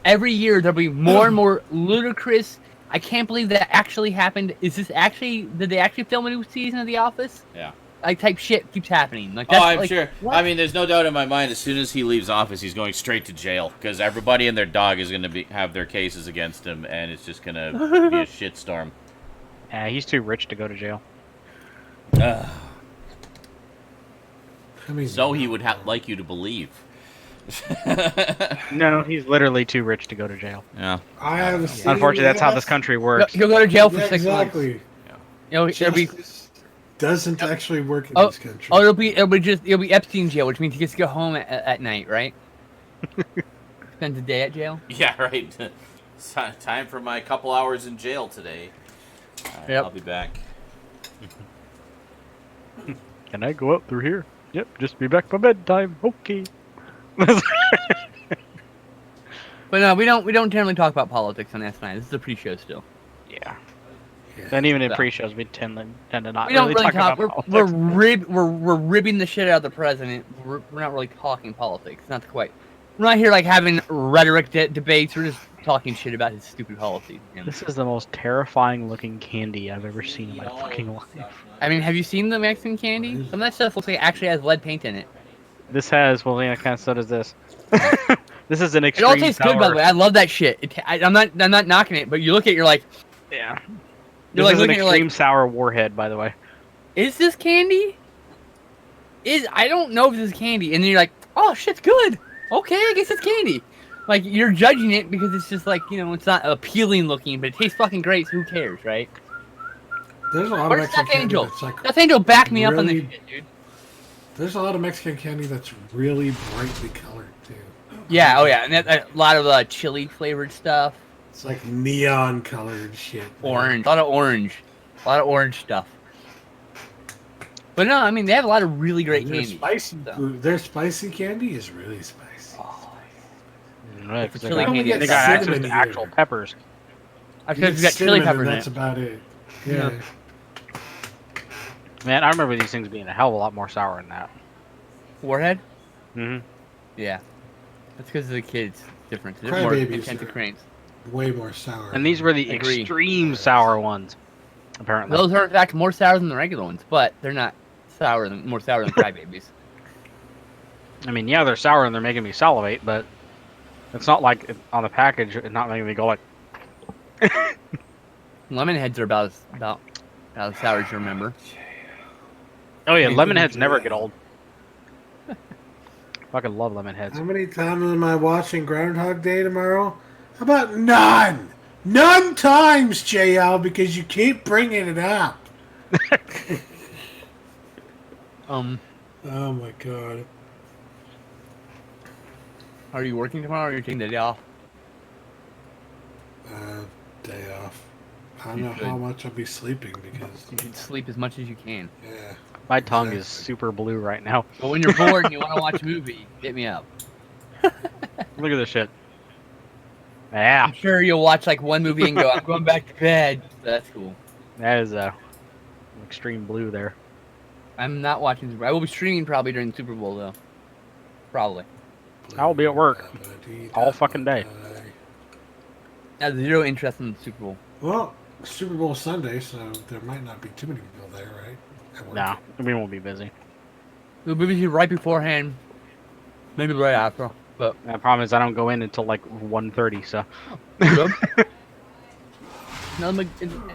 every year there'll be more and more ludicrous. I can't believe that actually happened. Is this actually? Did they actually film a new season of The Office? Yeah. Like type shit keeps happening. Like Oh, that's, I'm like, sure. what? I mean, there's no doubt in my mind. As soon as he leaves office, he's going straight to jail because everybody and their dog is going to have their cases against him, and it's just going to be a shitstorm. Yeah, he's too rich to go to jail. I mean, So he would like you to believe. No, he's literally too rich to go to jail. Yeah. I have seen Unfortunately, that's how this country works. He'll go to jail for Yeah, 6 months. exactly. It'll be Justice doesn't actually work in Oh, this country. oh, it'll be Epstein jail, which means he gets to go home at night, right? Spends the day at jail. Yeah, right. Time for my couple hours in jail today. All right, Yep. I'll be back. Can I go up through here? Yep, just be back by bedtime. Okay. But no, we don't generally talk about politics on S9. This is a pre-show still. Yeah. Yeah. And even in So- pre-shows, we tend to not We don't really talk talk. about We're politics. we're ribbing the shit out of the president. We're not really talking politics. Not quite. We're not here like having rhetoric debates. We're just talking shit about his stupid policies. You know? This is the most terrifying looking candy I've ever seen in my fucking life. I mean, have you seen the Mexican candy? Some of that stuff looks like it actually has lead paint in it. This has, well, yeah, kind of so does this. This is an It extreme all tastes good, by the sour- way. I love that shit. I'm not knocking it, but you look at it, you're like, Yeah. You're This like is an looking at, extreme like- sour warhead, by the way. is this candy? I don't know if this is candy, and then you're like, oh shit's good. Okay, I guess it's candy. Like you're judging it because it's just like it's not appealing looking, but it tastes fucking great. So who cares, right? There's a lot of Where's Mexican Death candy Angel? that's like. Death Angel, back me up on this really- shit, dude. There's a lot of Mexican candy that's really brightly colored too. Yeah, oh yeah, and a lot of chili flavored stuff. It's like neon colored shit. Orange, a lot of orange stuff. But no, I mean they have a lot of really great Their candy. spicy, so. their spicy candy is really spicy. Right, The 'cause chili only candy. get they got access cinnamon to here. actual peppers. I You because get it's got chili cinnamon, peppers and in that's it. about it. Yeah. Yeah. Man, I remember these things being a hell of a lot more sour than that. Warhead? Mm-hmm. Yeah. That's because of the kids. It's different. They're more Crybabies intense are- cranes. Way more sour. And these were the Agree. extreme sour ones, apparently. Those are in fact more sour than the regular ones, but they're not more sour than crybabies. I mean, yeah, they're sour and they're making me salivate, but it's not like on the package, it's not making me go like, Lemon heads are about as sour as you remember. oh yeah, Hey, lemon dude, heads never yeah. get old. Fucking love lemon heads. How many times am I watching Groundhog Day tomorrow? How about none? None times, JL, because you keep bringing it up. Oh my god. Are you working tomorrow or are you taking the day off? Day off. I don't know how much I'll be sleeping because You should sleep as much as you can. yeah. My tongue is Exactly. super blue right now. But when you're bored and you want to watch a movie, hit me up. Look at this shit. Yeah, I'm sure you'll watch like one movie and go, I'm going back to bed. That's cool. that is extreme blue there. I'm not watching Super Bowl. I will be streaming probably during the Super Bowl though. Probably. I will be at work all fucking day. I have zero interest in the Super Bowl. Well, Super Bowl Sunday, so there might not be too many people there, right? At work. No, we won't be busy. We'll be busy right beforehand. Maybe right after. But The problem is I don't go in until like 1:30, so. no,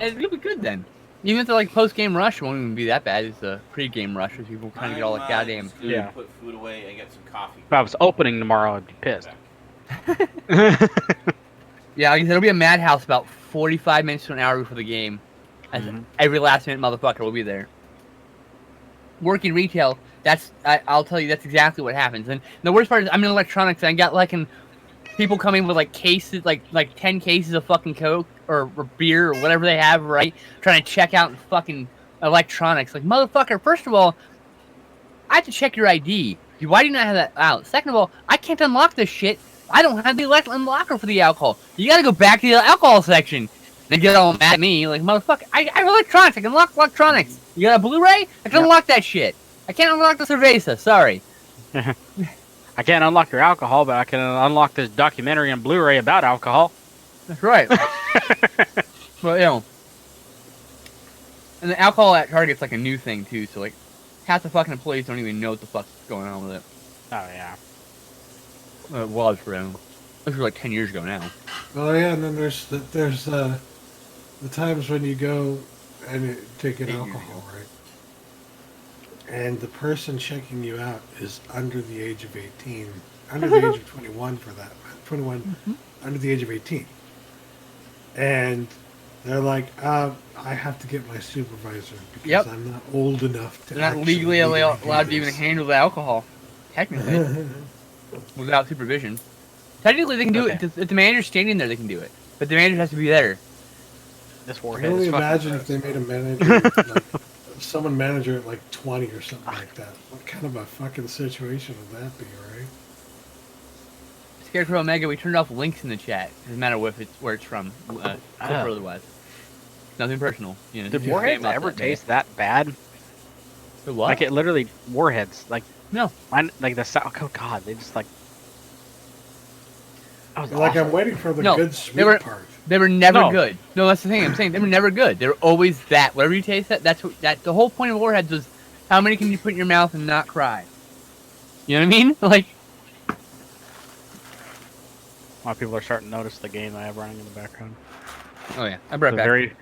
it'll be good then. Even if the like post game rush won't even be that bad. It's the pre game rush, as people kind of get all like goddamn. Yeah. Put food away and get some coffee. If I was opening tomorrow, I'd be pissed. Yeah, like I said, it'll be a madhouse about 45 minutes to an hour before the game. As every last minute motherfucker will be there. Working retail, I'll tell you, that's exactly what happens. And the worst part is I'm in electronics and I got like people coming with like cases, like 10 cases of fucking Coke or beer or whatever they have, right? Trying to check out fucking electronics. Like, motherfucker, first of all, I have to check your ID. Why do you not have that out? Second of all, I can't unlock this shit. I don't have the unlocker for the alcohol. You gotta go back to the alcohol section. They get all mad at me, like, motherfucker, I have electronics. I can unlock electronics. You got a Blu-ray? I can unlock that shit. I can't unlock the cerveza. Sorry. I can't unlock your alcohol, but I can unlock this documentary on Blu-ray about alcohol. That's right. Well, you know. And the alcohol at Target's like a new thing, too, so, like, half the fucking employees don't even know what the fuck's going on with it. Oh, yeah. It was for them. This was like 10 years ago now. Oh yeah, and then there's the times when you go and you take an 8 years alcohol, right? And the person checking you out is under the age of 18, under the age of 21 for that, 21, under the age of 18. And they're like, I have to get my supervisor because I'm not old enough to. They're not actually legally allowed to even this." handle the alcohol, technically, without supervision. Technically, they can do it. If the manager's standing there, they can do it. But the manager has to be there. This I warhead can only is fucking imagine gross. if they made a manager, like, someone manager at like 20 or something like that. What kind of a fucking situation would that be, right? Scarecrow Omega, we turned off links in the chat. Doesn't matter where it's from, clip or otherwise. Nothing personal. You know, Did just warheads about ever that day. taste that bad? The what? Like, it literally, warheads, like, No. like the sound, oh god, they just like, that was Like awful. I'm waiting for the No, good they sweet were- part. They were never No. good. No, that's the thing I'm saying. They were never good. They were always that. Whatever you taste, that's the whole point of warheads was how many can you put in your mouth and not cry? You know what I mean? Like, A lot of people are starting to notice the game I have running in the background. oh yeah, I brought it back.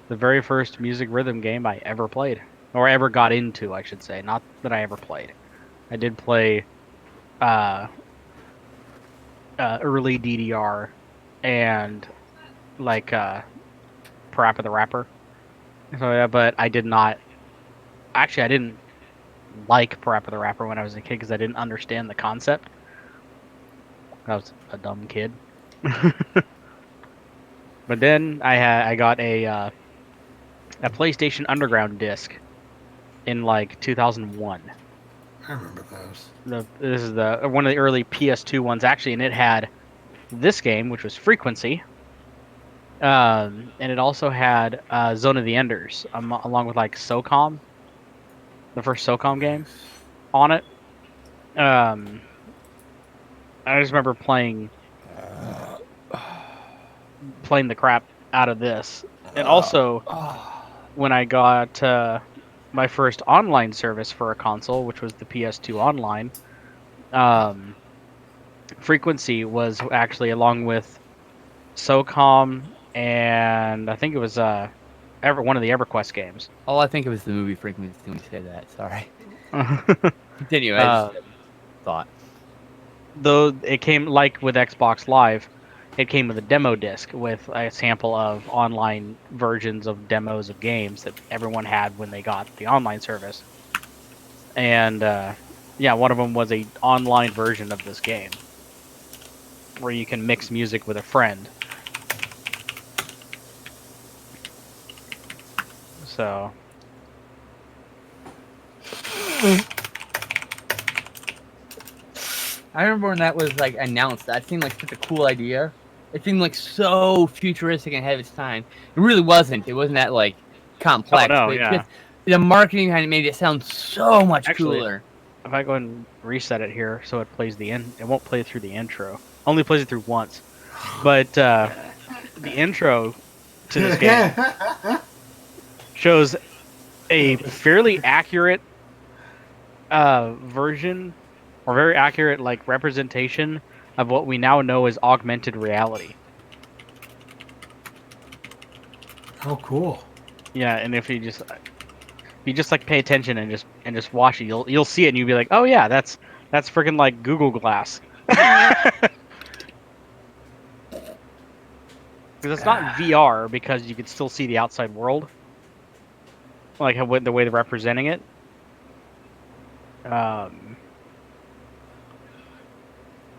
The very first music rhythm game I ever played, or ever got into, I should say. Not that I ever played. I did play early DDR and like Parappa the Rapper. So yeah, but I did not. Actually, I didn't like Parappa the Rapper when I was a kid because I didn't understand the concept. I was a dumb kid. But then I got a PlayStation Underground disc in like 2001. I remember those. This is one of the early PS2 ones actually, and it had this game, which was Frequency, and it also had Zone of the Enders, along with like SOCOM, the first SOCOM game, on it. I just remember playing the crap out of this, and also when I got my first online service for a console, which was the PS2 Online. Frequency was actually along with SOCOM and I think it was one of the EverQuest games. All I think of is the movie Frequency when you say that. Sorry. Continue. I just thought. Though it came like with Xbox Live, it came with a demo disc with a sample of online versions of demos of games that everyone had when they got the online service. And yeah, one of them was a online version of this game where you can mix music with a friend. So I remember when that was like announced. That seemed like such a cool idea. It seemed like so futuristic and ahead of its time. It really wasn't. It wasn't that like complex. no, but yeah. just the marketing behind it made it sound so much Actually, cooler. if I go and reset it here, so it plays the it won't play through the intro. Only plays it through once. But the intro to this game shows a fairly accurate version, or very accurate like representation of what we now know as augmented reality. Oh, cool. Yeah, and if you just like pay attention and just watch it, you'll see it and you'll be like, oh yeah, that's freaking like Google Glass. Because it's not VR, because you can still see the outside world, like the way they're representing it.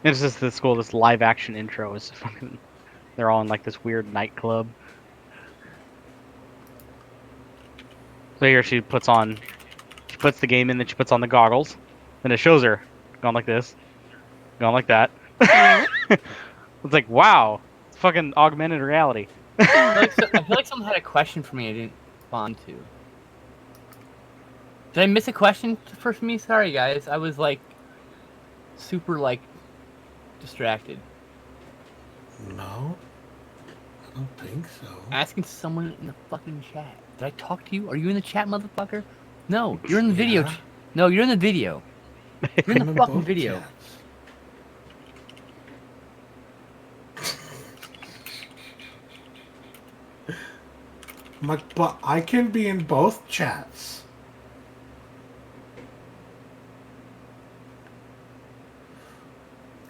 It's just this cool. This live action intro is fucking. They're all in like this weird nightclub. So here she puts the game in, then she puts on the goggles, then it shows her going like this, going like that. It's like, wow, it's fucking augmented reality. I feel like someone had a question for me I didn't respond to. Did I miss a question for me? Sorry, guys. I was like super like distracted. No, I don't think so. Asking someone in the fucking chat. Did I talk to you? Are you in the chat, motherfucker? No, you're in the video. Yeah. No, you're in the video. You're in I'm the in fucking both video. chats. I'm like, but I can be in both chats.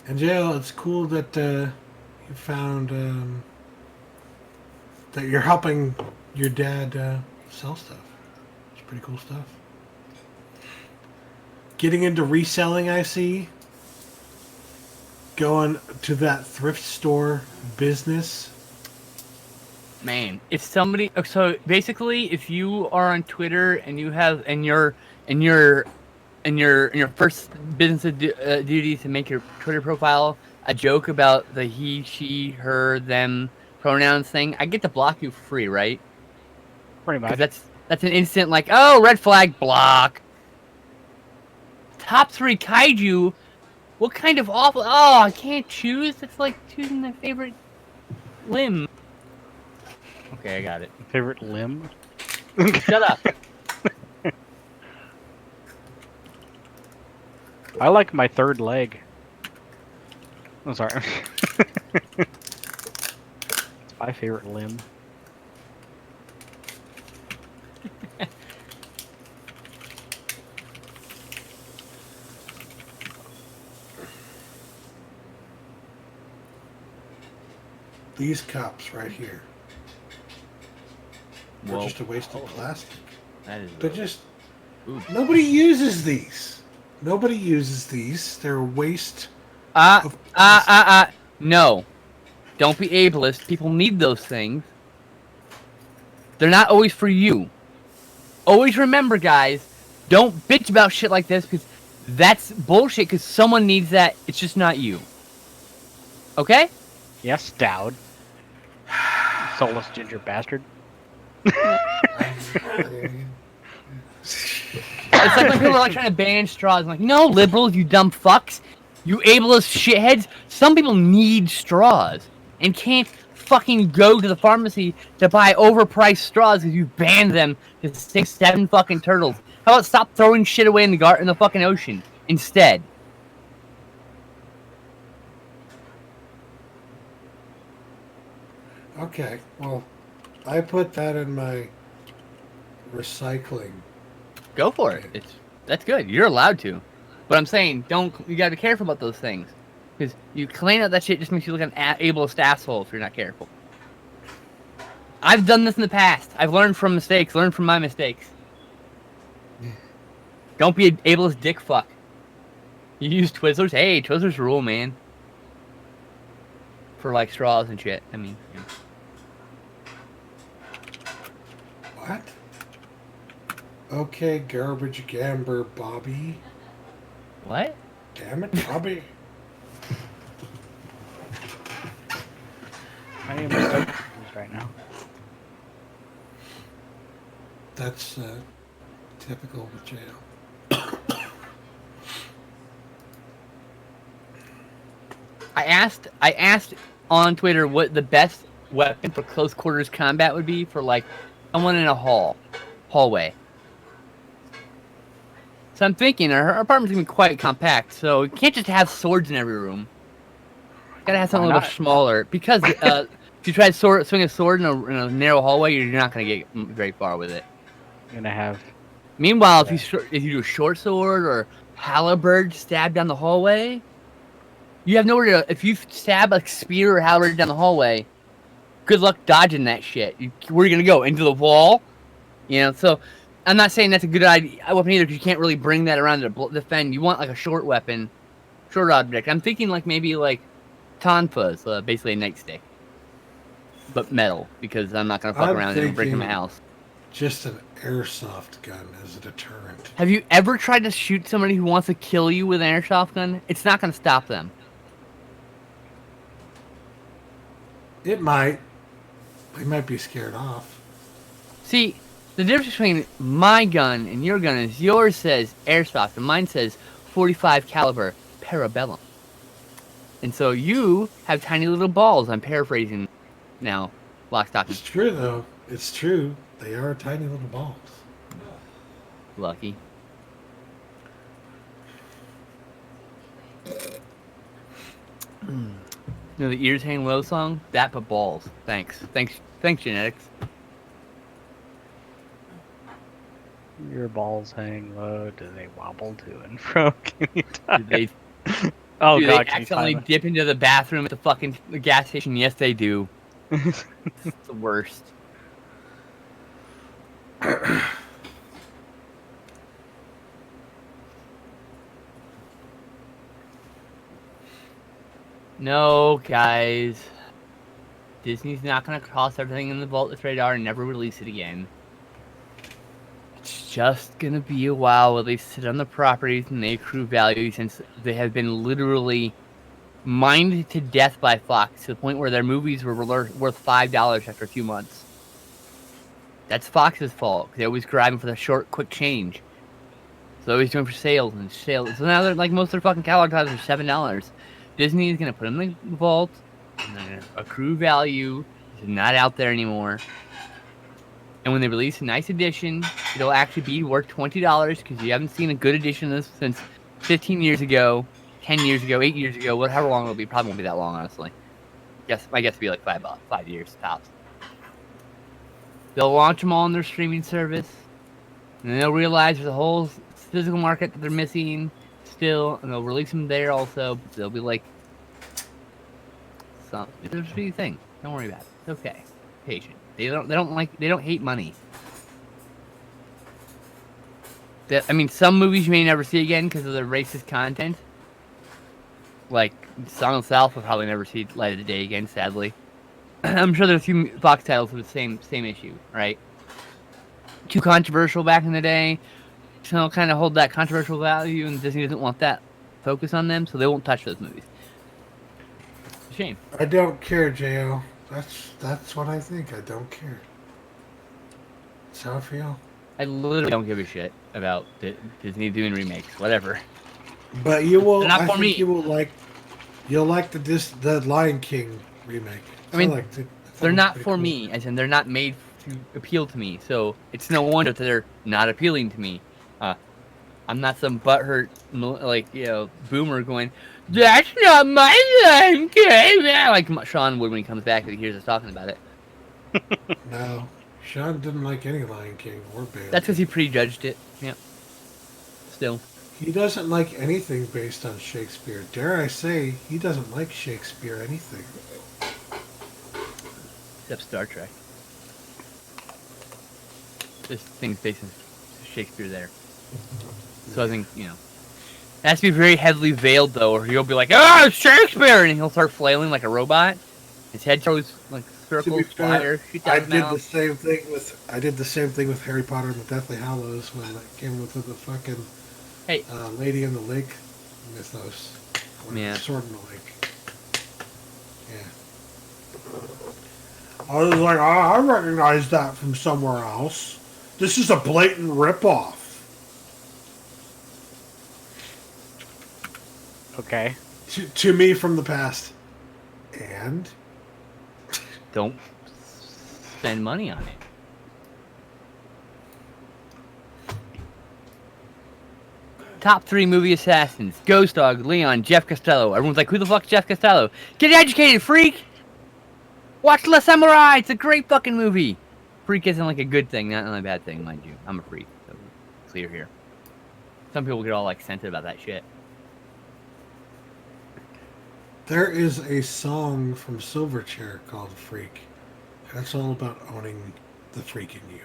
And Jail, it's cool that you found that you're helping your dad sell stuff. It's pretty cool stuff. Getting into reselling, I see. Going to that thrift store business. Man, if somebody, so basically, if you are on Twitter and you have, and your first business duty to make your Twitter profile a joke about the he, she, her, them pronouns thing, I get to block you for free, right? Pretty much. Because that's an instant like, oh, red flag, block. Top 3 kaiju. What kind of awful? Oh, I can't choose. It's like choosing my favorite limb. Okay, I got it. Favorite limb? Shut up. I like my third leg. I'm sorry. It's my favorite limb. These cups right here. They're Whoa. just a waste of plastic. That is. They're just... Ooh. Nobody uses these. Nobody uses these. They're a waste. No. Don't be ableist. People need those things. They're not always for you. Always remember, guys, don't bitch about shit like this, because that's bullshit, because someone needs that. It's just not you. Okay? Yes, Dowd. Soulless ginger bastard. It's like when people are like trying to ban straws. I'm like, no, liberals, you dumb fucks. You ableist shitheads. Some people need straws and can't fucking go to the pharmacy to buy overpriced straws because you banned them to 6, 7 fucking turtles. How about stop throwing shit away in the fucking ocean instead? Okay, well, I put that in my recycling. Go for it. That's good. You're allowed to. But I'm saying, you gotta be careful about those things. Because you clean out that shit just makes you look like an ableist asshole if you're not careful. I've done this in the past. I've learned from mistakes. Learned from my mistakes. Don't be an ableist dick fuck. You use Twizzlers? Hey, Twizzlers rule, man. For like straws and shit. I mean, What? Okay, garbage gamber Bobby. What? Damn it, Bobby. I am so confused right now. That's typical with jail. I asked on Twitter what the best weapon for close quarters combat would be for like someone in a hallway. So I'm thinking our apartment's gonna be quite compact, so you can't just have swords in every room. Gotta have something a Why little not? smaller because if you try to swing a sword in a narrow hallway, you're not gonna get very far with it. I'm gonna have. Meanwhile, Yeah. if you do a short sword or halberd stab down the hallway, you have nowhere to. If you stab a spear or halberd down the hallway, good luck dodging that shit. Where are you gonna go? Into the wall? So I'm not saying that's a good weapon either, because you can't really bring that around to defend. You want like a short weapon, short object. I'm thinking like maybe like Tonfa's, basically a nightstick, but metal, because I'm not gonna fuck I'm around and break in my thinking- house. Just an airsoft gun as a deterrent. Have you ever tried to shoot somebody who wants to kill you with an airsoft gun? It's not gonna stop them. It might. They might be scared off. See, the difference between my gun and your gun is yours says airsoft and mine says 45 caliber parabellum. And so you have tiny little balls. I'm paraphrasing now, lock, stock, and It's true, though. It's true. They are tiny little balls. lucky. You know the ears hang low song? That but balls. Thanks, genetics. Your balls hang low. Do they wobble to and fro? Can you Did they, Oh do god, they can you accidentally find dip into the bathroom at the fucking gas station? Yes, they do. It's the worst. No, guys. Disney's not going to toss everything in the vault radar and never release it again. It's just going to be a while while they sit on the properties and they accrue value, since they have been literally mined to death by Fox to the point where their movies were worth $5 after a few months. That's Fox's fault. They always grabbing for the short, quick change. So they're always doing for sales and sales. So now they're like, most of their fucking catalog titles are $7. Disney is gonna put them in the vault, and they're gonna accrue value. It's not out there anymore. And when they release a nice edition, it'll actually be worth $20, because you haven't seen a good edition of this since 15 years ago, 10 years ago, 8 years ago, however long it'll be. Probably won't be that long, honestly. My guess would be like 5 years tops. They'll launch them all on their streaming service, and then they'll realize there's a whole physical market that they're missing still, and they'll release them there also. They'll be like, it's a free thing. Don't worry about it. It's okay. Patient. They don't hate money. Some movies you may never see again because of the racist content. Like Song of the South will probably never see light of the day again, sadly. I'm sure there's a few Fox titles with the same issue, right? Too controversial back in the day. So they'll kind of hold that controversial value, and Disney doesn't want that focus on them, so they won't touch those movies. It's a shame. I don't care, Jo. That's what I think. I don't care. That's how I feel. I literally don't give a shit about Disney doing remakes, whatever. But you will. They're not I for think me. you will like. You'll like the Lion King remake. I mean, liked it. I thought They're it was not pretty for cool. me, as in they're not made to appeal to me. So it's no wonder that they're not appealing to me. I'm not some butthurt, boomer going, "That's not my Lion King," like Sean would when he comes back and he hears us talking about it. No, Sean didn't like any Lion King or Bambi. That's because he prejudged it. Yep. Still. He doesn't like anything based on Shakespeare. Dare I say, he doesn't like Shakespeare anything. Except Star Trek. This thing's based on Shakespeare there. So I think, it has to be very heavily veiled, though, or he'll be like, "Ah, Shakespeare!" And he'll start flailing like a robot. His head starts be circles, fair, fire, shoot I that did mouth. the same thing with Harry Potter and the Deathly Hallows when it came with the fucking Hey, Lady in the Lake mythos. Or Yeah. Sword in the Lake. Yeah. I was like, I recognize that from somewhere else. This is a blatant ripoff. Okay. To me from the past. And don't spend money on it. Top 3 movie assassins. Ghost Dog, Leon, Jeff Costello. Everyone's like, who the fuck's Jeff Costello? Get educated, freak! Watch La Samurai! It's a great fucking movie! Freak isn't like a good thing, not a bad thing, mind you. I'm a freak. So clear here. Some people get all like sensitive about that shit. there is a song from Silverchair called Freak. And it's all about owning the freak in you.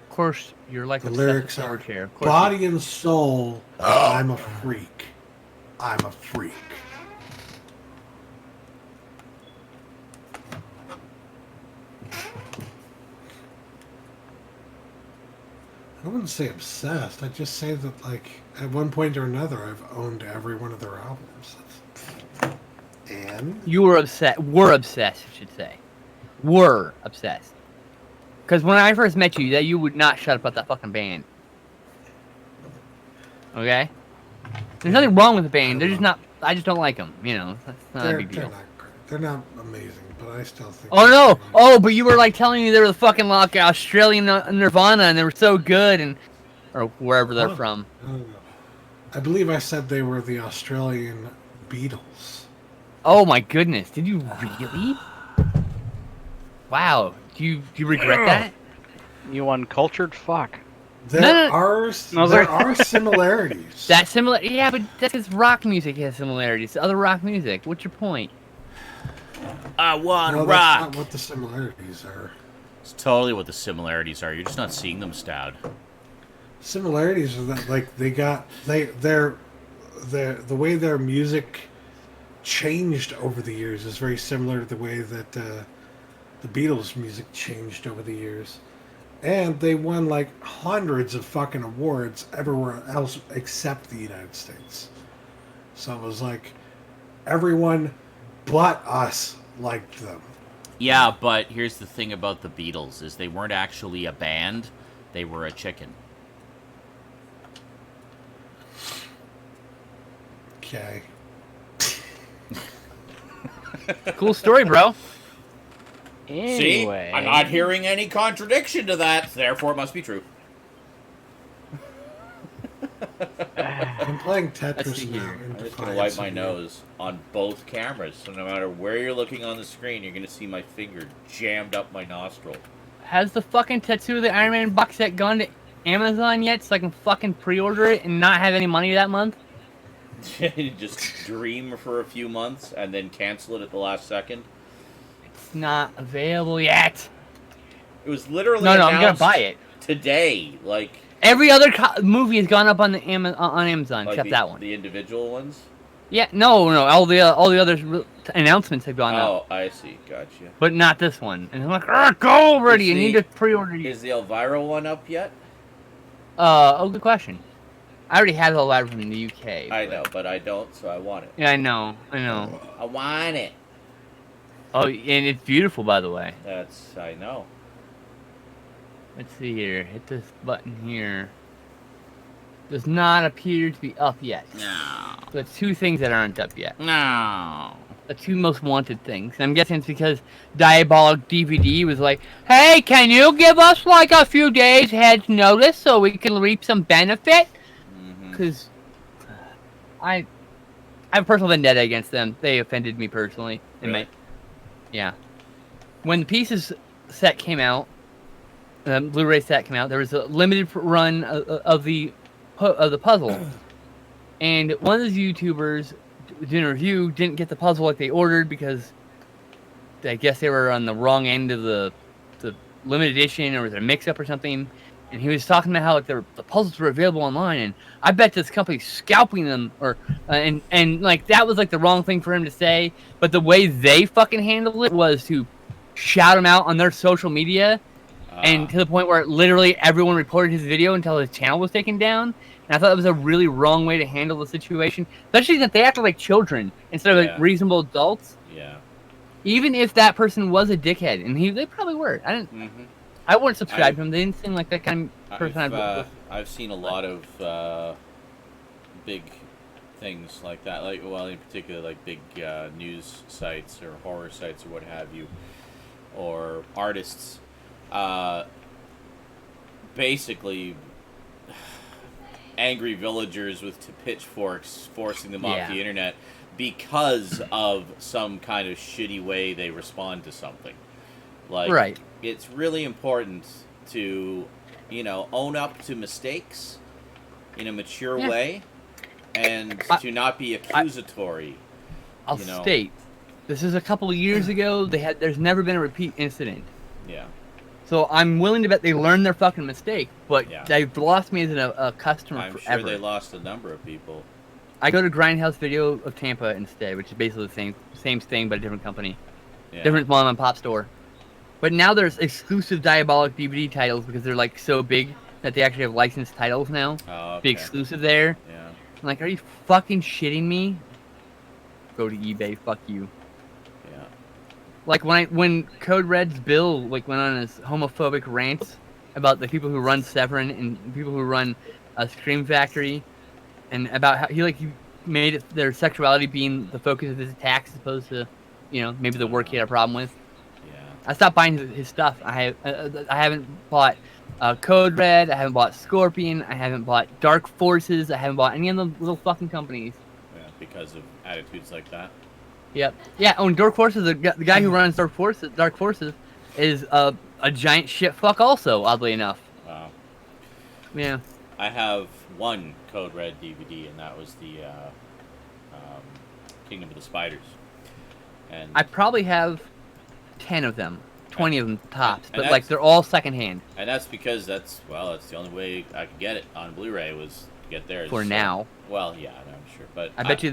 Of course, you're like The obsessed lyrics with are Silverchair. Of course body and soul, I'm a freak. I'm a freak. I wouldn't say obsessed. I'd just say that, like, at one point or another, I've owned every one of their albums. And You were obsessed. Were obsessed, I should say. Were obsessed. Because when I first met you, that you would not shut up about that fucking band. Okay? There's nothing wrong with the band. They're just not. I just don't like them. You know, that's not a big they're deal. not great. They're not amazing, but I still think. Oh they're no! pretty- Oh, but you were like telling me they were the fucking like Australian Nirvana, and they were so good, and or wherever they're Huh. from. I don't know. I believe I said they were the Australian Beatles. Oh my goodness! Did you really? Wow. Do you regret that? You uncultured fuck. There No, no. are No, there sorry. are similarities. That similar? Yeah, but that's because rock music has similarities to other rock music. What's your point? I want No, that's rock. not what the similarities are. It's totally what the similarities are. You're just not seeing them, Stout. Similarities are that, like, the way their music changed over the years is very similar to the way that the Beatles' music changed over the years. And they won like hundreds of fucking awards everywhere else except the United States. So it was like everyone but us liked them. Yeah, but here's the thing about the Beatles is they weren't actually a band. They were a chicken. Okay. Cool story, bro. Anyway. See? I'm not hearing any contradiction to that, therefore it must be true. I'm playing Let's Tetris see now. here. in I'm just going to defiance wipe my of you. nose on both cameras, so no matter where you're looking on the screen, you're going to see my finger jammed up my nostril. Has the fucking tattoo of the Iron Man box set gone to Amazon yet, so I can fucking pre-order it and not have any money that month? Just dream for a few months and then cancel it at the last second. It's not available yet. It was literally No, I'm gonna announced buy it. today. Like Every other movie has gone up on the on Amazon except the, that one. The individual ones? Yeah, no, all the other announcements have gone up, Oh, I see. Gotcha. but not this one. And I'm like, go already! I need to pre-order it. Is the Elvira one up yet? Good question. I already have the live from the UK. I know, but I don't, so I want it. Yeah, I know. I want it. Oh, and it's beautiful, by the way. I know. Let's see here. Hit this button here. Does not appear to be up yet. No. The two things that aren't up yet. No. The two most wanted things. And I'm guessing it's because Diabolic DVD was like, hey, can you give us like a few days head notice so we can reap some benefit? Mm-hmm. Because I have a personal vendetta against them. They offended me personally. Really? Yeah. When the Pieces set came out, Blu-ray set came out, there was a limited run of the puzzle. And one of those YouTubers doing a review didn't get the puzzle like they ordered because I guess they were on the wrong end of the limited edition, or was it a mix-up or something. and he was talking about how like the puzzles were available online, and I bet this company's scalping them, or and like that was like the wrong thing for him to say. But the way they fucking handled it was to shout him out on their social media, and to the point where literally everyone reported his video until his channel was taken down. And I thought that was a really wrong way to handle the situation, especially that they acted like children instead of like reasonable adults. Yeah. Even if that person was a dickhead, and they probably were. I wouldn't subscribe to him. They didn't seem like that kind of person. I've seen a lot of big things like that. Like, well, in particular, like big news sites or horror sites or what have you, or artists. Basically, angry villagers with pitchforks forcing them off the internet because of some kind of shitty way they respond to something. Like, it's really important to, own up to mistakes in a mature way, and to not be accusatory. I'll state, this is a couple of years ago. There's never been a repeat incident. Yeah. So I'm willing to bet they learned their fucking mistake, but they've lost me as a customer forever. I'm sure they lost a number of people. I go to Grindhouse Video of Tampa instead, which is basically the same thing, but a different company. Yeah. Different mom and pop store. But now there's exclusive Diabolic DVD titles because they're like so big that they actually have licensed titles now. Oh, okay. Be exclusive there. Yeah. I'm like, are you fucking shitting me? Go to eBay, fuck you. Yeah. Like when Code Red's Bill went on his homophobic rants about the people who run Severin and people who run Scream Factory, and about how he made it their sexuality being the focus of his attacks as opposed to, maybe the work he had a problem with. Yeah. I stopped buying his stuff. I haven't bought Code Red. I haven't bought Scorpion. I haven't bought Dark Forces. I haven't bought any of the little fucking companies. Yeah, because of attitudes like that. Yep. Yeah. Oh, and Dark Forces, the guy who runs Dark Forces, is a giant shit fuck. Also, oddly enough. Wow. Yeah. I have one Code Red DVD, and that was the Kingdom of the Spiders. And I probably have 10 of them, 20 of them tops, and but they're all secondhand. And that's because that's the only way I could get it on Blu-ray was to get theirs. For now. Well, yeah, I'm sure, but I bet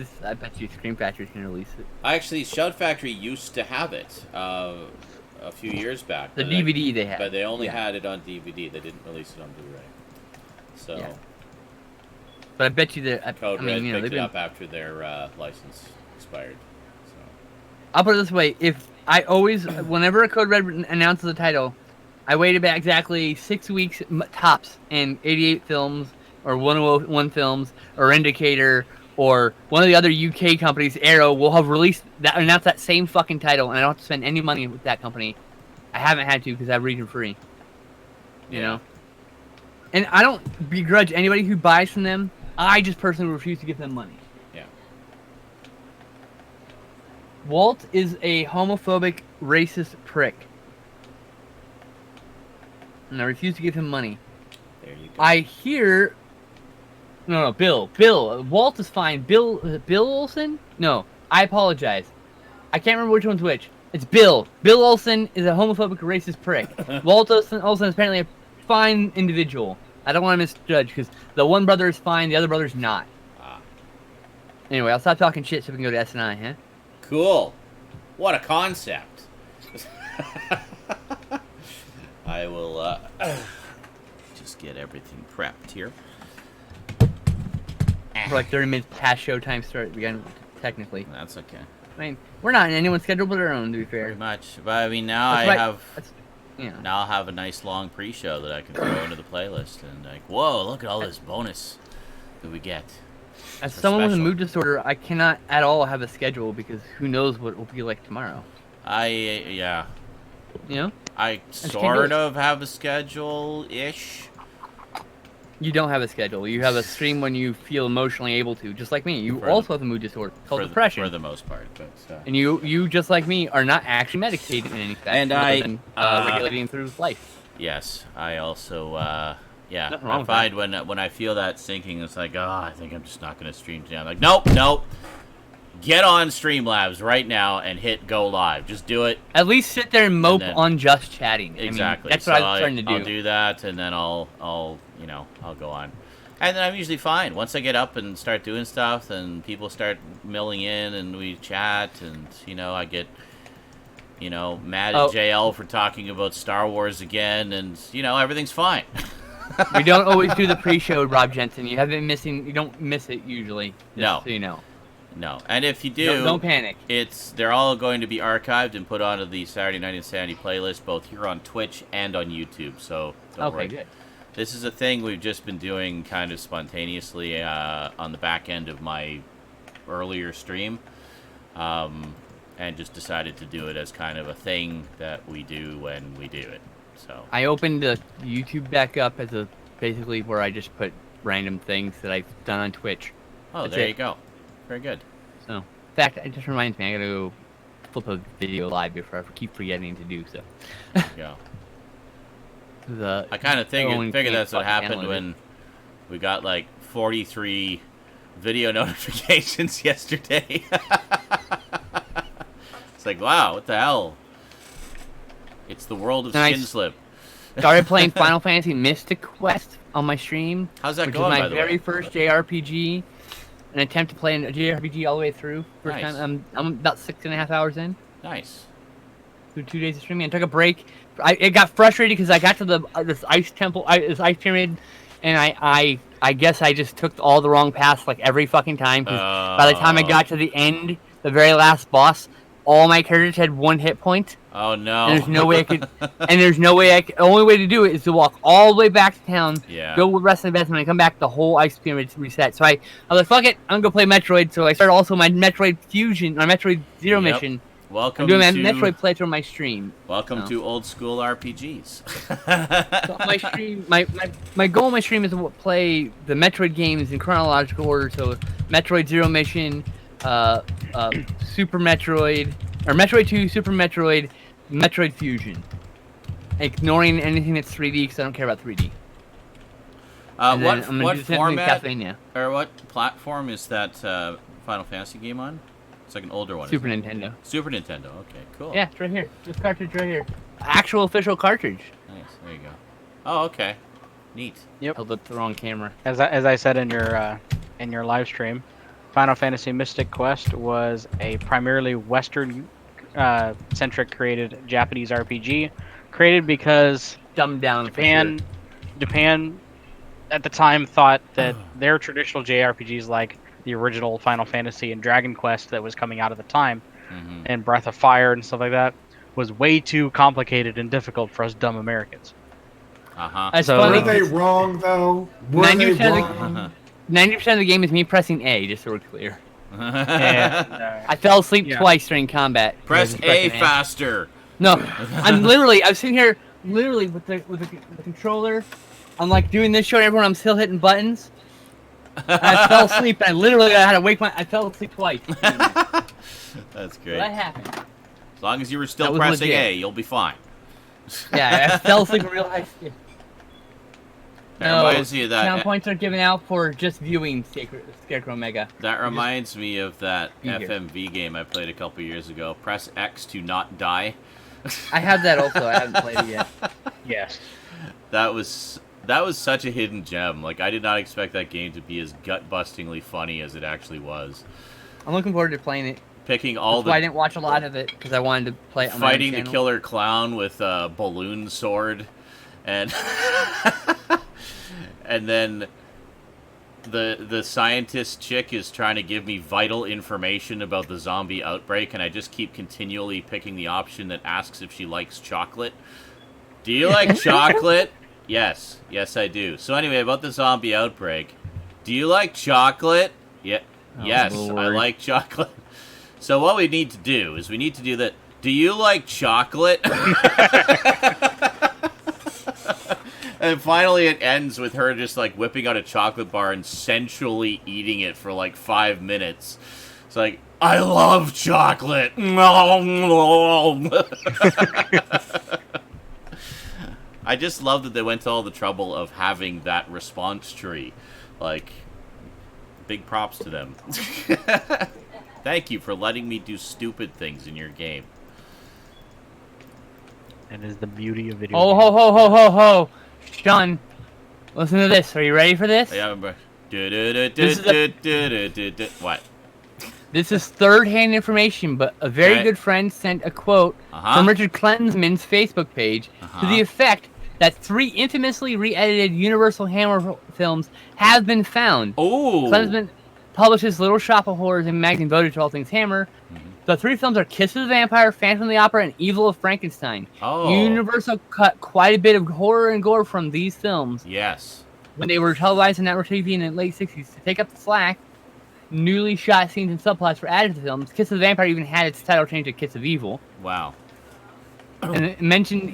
you Scream Factory can release it. Actually, Shout Factory used to have it a few years back. The DVD they had, but they only had it on DVD. They didn't release it on Blu-ray. So. Yeah. But I bet you that Code Red picked it up after their license expired. So. I'll put it this way: whenever a Code Red announces a title, I wait about exactly 6 weeks tops, and 88 Films or 101 Films or Indicator or one of the other UK companies, Arrow, will have announced that same fucking title, and I don't have to spend any money with that company. I haven't had to because I have region free. You know. And I don't begrudge anybody who buys from them. I just personally refuse to give them money. Yeah. Walt is a homophobic, racist prick. And I refuse to give him money. There you go. I hear... No, Bill. Walt is fine. Bill Olsen? No, I apologize. I can't remember which one's which. It's Bill. Bill Olsen is a homophobic, racist prick. Walt Olsen is apparently a fine individual. I don't want to misjudge because the one brother is fine, the other brother's not. Anyway, I'll stop talking shit so we can go to S&I, huh? Cool. What a concept. I will just get everything prepped here. We're like 30 minutes past showtime start again, technically. That's okay. I mean, we're not in anyone's schedule but our own, to be fair. Pretty much. But I mean, now Now I'll have a nice long pre-show that I can throw into the playlist, and whoa, look at all this bonus that we get. As someone with a mood disorder, I cannot at all have a schedule because who knows what it will be like tomorrow. Yeah. You know? I sort of have a schedule-ish. You don't have a schedule. You have a stream when you feel emotionally able to, just like me. You also have a mood disorder called depression. For the most part. But, and you, just like me, are not actually medicated in any fashion. And regulating through life. Yes. I also, I find when I feel that sinking, it's like, I think I'm just not going to stream today. I'm like, nope. get on Streamlabs right now and hit go live. Just do it. At least sit there and mope then- on just chatting. Exactly. I mean, that's so what I'm starting to do. I'll do that, and then I'll go on. And then I'm usually fine. Once I get up and start doing stuff, and people start milling in, and we chat, and, I get, mad at JL for talking about Star Wars again, and, everything's fine. We don't always do the pre-show, Rob Jensen. You don't miss it usually. No. So you know. No. And if you do... Don't panic. They're all going to be archived and put onto the Saturday Night InSaNiTy playlist, both here on Twitch and on YouTube, so don't worry. Good. This is a thing we've just been doing kind of spontaneously on the back end of my earlier stream, and just decided to do it as kind of a thing that we do when we do it. So I opened the YouTube back up as basically where I just put random things that I've done on Twitch. Oh, That's there it. you go. Very good. So, in fact, it just reminds me, I gotta go flip a video live before I keep forgetting to do so. Yeah. I I kind of figured that's what happened when we got like 43 video notifications yesterday. It's like, wow, what the hell? It's the world of Nice. Skin Slip. Started playing Final Fantasy Mystic Quest on my stream. How's that which going, is by my the very way? first JRPG. An attempt to play a JRPG all the way through. First Nice. time. I'm about 6.5 hours in. Nice. Through 2 days of streaming. I took a break. It got frustrated because I got to this ice temple, this ice pyramid, and I guess I just took all the wrong paths like every fucking time. 'Cause by the time I got to the end, the very last boss, all my characters had 1 hit point. Oh no. And there's no way I could. And there's no way the only way to do it is to walk all the way back to town. Yeah. Go with the rest of the best. When I come back, the whole ice pyramid's reset. So I was like, fuck it, I'm gonna go play Metroid. So I started also my Metroid Fusion, my Metroid Zero Yep. mission. Welcome I'm doing my to Metroid playthrough on my stream. welcome So. to old school RPGs. So on my stream, my goal on my stream is to play the Metroid games in chronological order. So Metroid Zero Mission, Super Metroid, or Metroid 2, Super Metroid, Metroid Fusion. Ignoring anything that's 3D because I don't care about 3D. And then I'm gonna what do the same thing with format Castlevania. or what platform is that Final Fantasy game on? It's like an older one. Super isn't it? Nintendo. Super Nintendo. Okay, cool. Yeah, it's right here. This cartridge right here. Actual official cartridge. Nice. There you go. Oh, okay. Neat. Held up the wrong camera. As I said in your live stream, Final Fantasy Mystic Quest was a primarily Western centric created Japanese RPG, created because Dumbed down. Japan at the time thought that their traditional JRPGs like the original Final Fantasy and Dragon Quest that was coming out at the time, Mm-hmm. and Breath of Fire and stuff like that, was way too complicated and difficult for us dumb Americans. Uh huh. That's So- funny. Were they wrong, though? Were 90% they of the- wrong? 90% of the game is me pressing A, just so we're clear. And, I fell asleep Yeah. twice during combat. Press Just A pressing faster. No, I was sitting here literally with the controller. I'm like doing this, showing everyone I'm still hitting buttons. And I fell asleep, and I had to I fell asleep twice. So That's great. that happened. As long as you were That still was pressing legit. A, you'll be fine. Yeah, I fell asleep in real life. That reminds me of Town that. points are given out for just viewing Scarecrow Mega. That reminds me of that Be here. FMV game I played a couple years ago. Press X to not die. I have that also. I haven't played it yet. yes. That was such a hidden gem. Like, I did not expect that game to be as gut-bustingly funny as it actually was. I'm looking forward to playing it. Picking all That's why I the didn't watch a lot of it because I wanted to play it on my fighting the channel. killer clown with a balloon sword, and and then the scientist chick is trying to give me vital information about the zombie outbreak, and I just keep continually picking the option that asks if she likes chocolate. Do you like chocolate? Yes, I do. So anyway, about the zombie outbreak, do you like chocolate? Yeah, Oh, yes, I Lord. like chocolate. So what we need to do is we need to do that. Do you like chocolate? And finally it ends with her just like whipping out a chocolate bar and sensually eating it for like 5 minutes. It's like, I love chocolate. I just love that they went to all the trouble of having that response tree. Like, big props to them. Thank you for letting me do stupid things in your game. That is the beauty of video Ho, games. ho, ho, ho, ho, ho. Sean, listen to this. Are you ready for this? Yeah, but what? This is third-hand information, but a very Okay. good friend sent a quote from Richard Klenzman's Facebook page to the effect that 3 infamously re-edited Universal Hammer films have been found. Oh. Klenzman publishes Little Shop of Horrors and magazine devoted to all things Hammer. The 3 films are Kiss of the Vampire, Phantom of the Opera, and Evil of Frankenstein. Oh. Universal cut quite a bit of horror and gore from these films Yes. when they were televised on network TV in the late 60s. To take up the slack, newly shot scenes and subplots were added to the films. Kiss of the Vampire even had its title changed to Kiss of Evil. Wow. And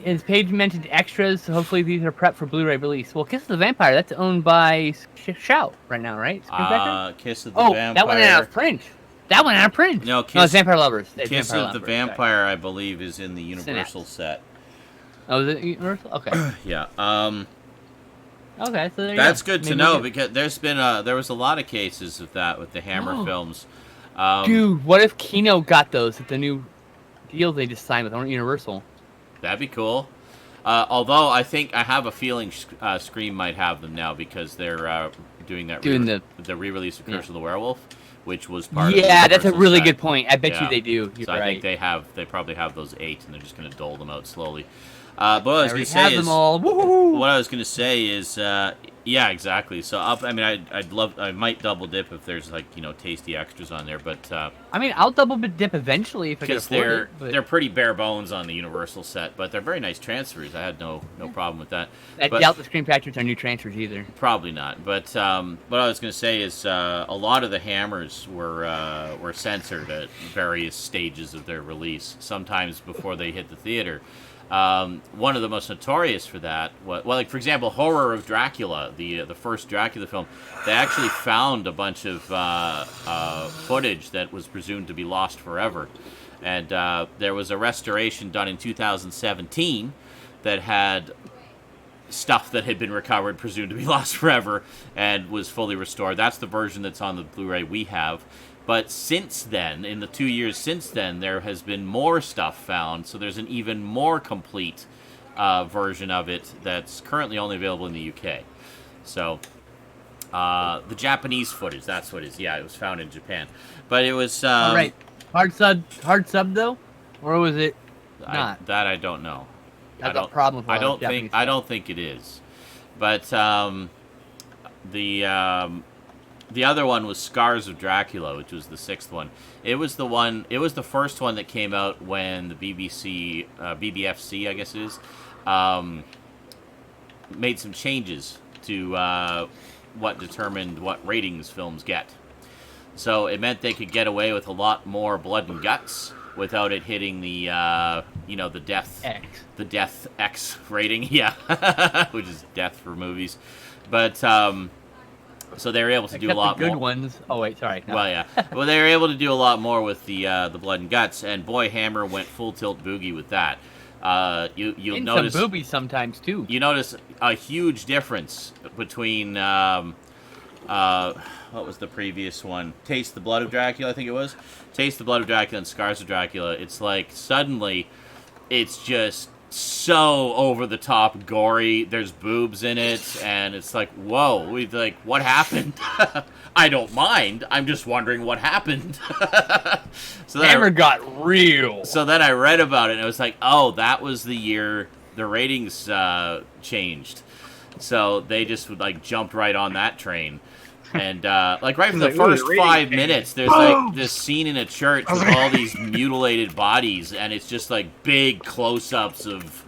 his page mentioned extras, so hopefully these are prepped for Blu-ray release. Well, Kiss of the Vampire, that's owned by Shout right now, right? Screen Factory? Kiss of the Vampire. That went out of print. That went out of print. No, it's Vampire Lovers. It's Kiss Vampire of the Lovers, Vampire, I believe, is in the Universal set. Oh, is it Universal? Okay. Yeah. Okay, so there you That's go. good to Maybe know we- because there was a lot of cases of that with the Hammer films. Dude, what if Kino got those at the new deal they just signed with Universal? That'd be cool. Although I have a feeling Scream might have them now because they're doing the re-release of Curse of the Werewolf, which was part of the Yeah, that's a Universal really set. good point. I bet Yeah. you they do. You're So right. I think they probably have those 8, and they're just going to dole them out slowly. But what I was going to have say them is, all. Woo-hoo-hoo. what I was going to say is, yeah, exactly. So I might double dip if there's tasty extras on there, but I mean, I'll double dip eventually if I can because afford it. But they're pretty bare bones on the Universal set, but they're very nice transfers. I had no problem with that. I But- doubt the Screen Factories are new transfers either. Probably not, but what I was going to say is a lot of the Hammers were censored at various stages of their release, sometimes before they hit the theater. One of the most notorious for that, like for example, Horror of Dracula, the first Dracula film, they actually found a bunch of footage that was presumed to be lost forever, and there was a restoration done in 2017 that had stuff that had been recovered, presumed to be lost forever, and was fully restored. That's the version that's on the Blu-ray we have. But since then, in the 2 years since then, there has been more stuff found, so there's an even more complete version of it that's currently only available in the UK. So, the Japanese footage, that's what it is. Yeah, it was found in Japan. But it was... All right. Hard sub though? Or was it not? That I don't know. That's a problem for a lot of Japanese I don't think it is. But the other one was Scars of Dracula, which was the 6th one. It was the first one that came out when the BBC, BBFC, I guess it is, made some changes to what determined what ratings films get. So it meant they could get away with a lot more blood and guts without it hitting the the death X rating, yeah, which is death for movies. But so they were able to do a lot the good more. ones. Oh wait, sorry. No. Well, yeah. Well, they were able to do a lot more with the blood and guts, and boy, Hammer went full tilt boogie with that. You'll And notice some boobies sometimes too. you notice a huge difference between what was the previous one? Taste the Blood of Dracula, I think it was. Taste the Blood of Dracula and Scars of Dracula. It's like suddenly it's just so over the top gory. There's boobs in it, and it's like, whoa, what happened? I don't mind. I'm just wondering what happened. So then Hammer got real. So then I read about it, and it was like, oh, that was the year the ratings changed. So they just jumped right on that train. And right from the first 5 minutes, there's this scene in a church with all these mutilated bodies, and it's just big close-ups of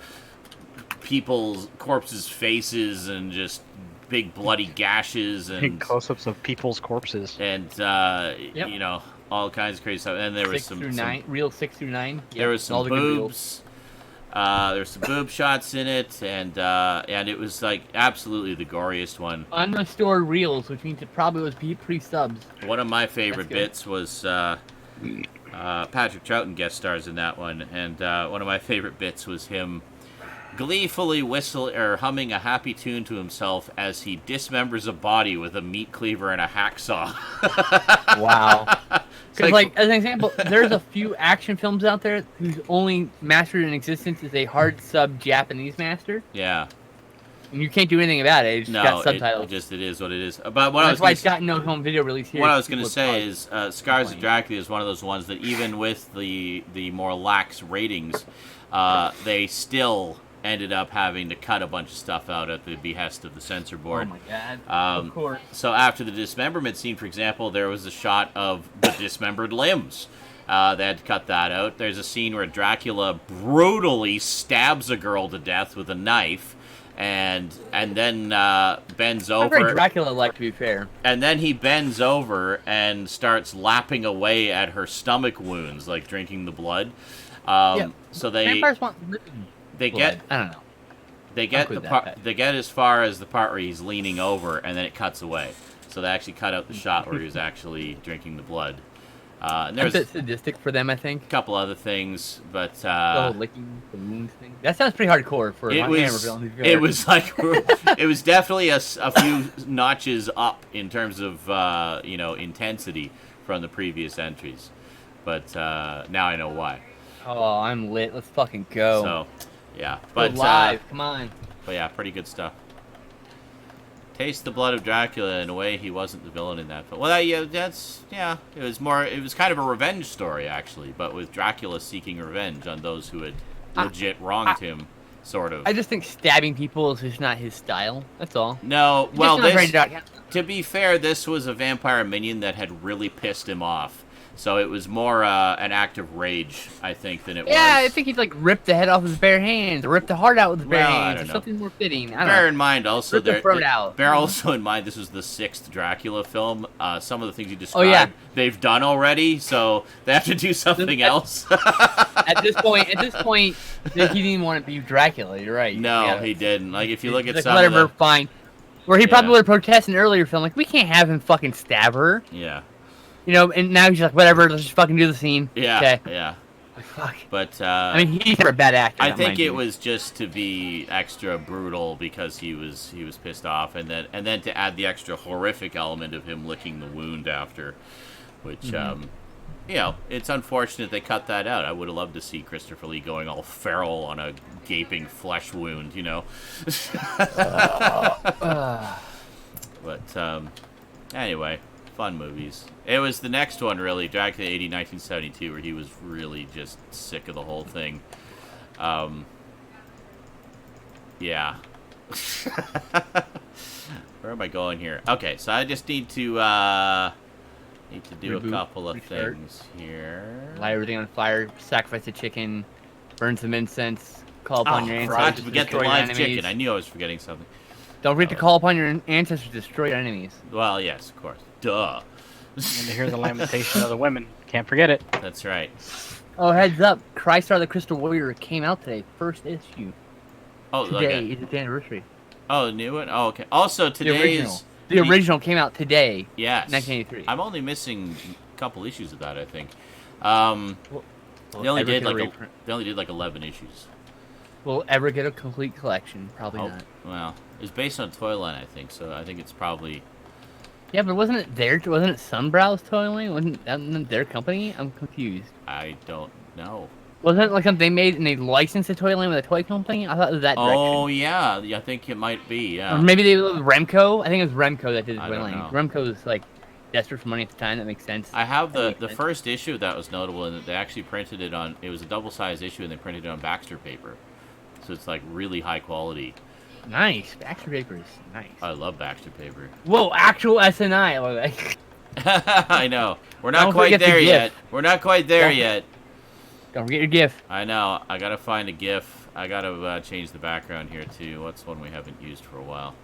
people's corpses' faces and just big bloody gashes and Big close-ups of people's corpses. and all kinds of crazy stuff. And there was 6 through 9, real 6 through 9. there was some boobs. There's some boob shots in it, and it was absolutely the goriest one. Unrestored reels, which means it probably was pre-subs. One of my favorite That's bits good. was Patrick Troughton guest stars in that one, and one of my favorite bits was him gleefully humming a happy tune to himself as he dismembers a body with a meat cleaver and a hacksaw. Wow. Because, like, as an example, there's a few action films out there whose only master in existence is a hard sub Japanese master, Yeah. and you can't do anything about it. It's just got subtitles. It is what it is. But what That's why it's got no home video release here. What I was going to say is Scars of Dracula is one of those ones that even with the more lax ratings, they still ended up having to cut a bunch of stuff out at the behest of the censor board. Oh my god! Of course. So after the dismemberment scene, for example, there was a shot of the dismembered limbs. They had to cut that out. There's a scene where Dracula brutally stabs a girl to death with a knife, and then bends over. I'm very Dracula-like, to be fair. And then he bends over and starts lapping away at her stomach wounds, like drinking the blood. So vampires want they blood. get I don't know. they get the part they get as far as the part where he's leaning over, and then it cuts away. So they actually cut out the shot where he was actually drinking the blood. And there's a bit sadistic for them, I think. a couple other things, but The whole licking the wounds thing. That sounds pretty hardcore for a hammer villain. it was like it was definitely a few notches up in terms of intensity from the previous entries. But now I know why. Oh, I'm lit. Let's fucking go. So, yeah. But But live, come on. But yeah, pretty good stuff. Taste the blood of Dracula. In a way, he wasn't the villain in that film. Well, it was more. It was kind of a revenge story, actually, but with Dracula seeking revenge on those who had legit wronged him, sort of. I just think stabbing people is just not his style. That's all. No, well, Just not very Dracula. to be fair, this was a vampire minion that had really pissed him off. So it was more an act of rage, I think, than it was. Yeah, I think he'd like rip the head off with his bare hands, or rip the heart out with his bare Well, I hands, don't or know. something more fitting. I don't Bear know. in mind also, Rip the throat out. bear also in mind this was the 6th Dracula film. Some of the things you described, yeah. they've done already, so they have to do something else. At this point, he didn't even want to be Dracula. You're right. No, Yeah. he didn't. Like, if you look at Like, some whatever, of the... fine. Where he Yeah. probably would have protested in an earlier film, like, we can't have him fucking stab her. Yeah. You know, and now he's like, whatever, let's just fucking do the scene. Yeah, Okay. yeah. Like, fuck. But, I mean, he's never a bad actor. I that think mind it you. was just to be extra brutal because he was pissed off, and then to add the extra horrific element of him licking the wound after, which it's unfortunate they cut that out. I would have loved to see Christopher Lee going all feral on a gaping flesh wound, But anyway, fun movies. It was the next one, really, Dracula 80, 1972, where he was really just sick of the whole thing. Yeah. Where am I going here? Okay, so I just need to do Reboot, a couple of restart. things here. Light everything on fire, sacrifice the chicken, burn some incense, call upon your Forgot ancestors to to forget the destroy your live enemies. chicken. I knew I was forgetting something. Don't forget to call upon your ancestors to destroy your enemies. Well, yes, of course. Duh. And to hear the lamentation of the women. Can't forget it. That's right. Oh, heads up! Crystar the Crystal Warrior came out today, first issue. Oh, Today okay. is its anniversary. Oh, the new one? Oh, okay. Also, today's... The original came out today, Yes. 1983. I'm only missing a couple issues of that, I think. They only did like 11 issues. We'll ever get a complete collection? Probably Oh, not. well, it's based on Toyline, I think, so I think it's probably... Yeah, but wasn't it Sunbrow's toy line? Wasn't that their company? I'm confused. I don't know. Wasn't it like something they made and they licensed a toy line with a toy company? I thought it was that direction. Oh, yeah. I think it might be, yeah. Or maybe they was Remco. I think it was Remco that did the I toy don't line. know. Remco was like desperate for money at the time. That makes sense. I have That the makes sense. first issue that was notable, and they actually printed it on... It was a double-sized issue, and they printed it on Baxter paper. So it's, like, really high quality. Nice. Baxter paper is nice. I love Baxter paper. Whoa, actual SNI. Like, I know. We're not Don't quite forget the there GIF. yet. We're not quite there Don't- yet. don't forget your GIF. I know. I gotta find a GIF. I gotta change the background here too. What's one we haven't used for a while?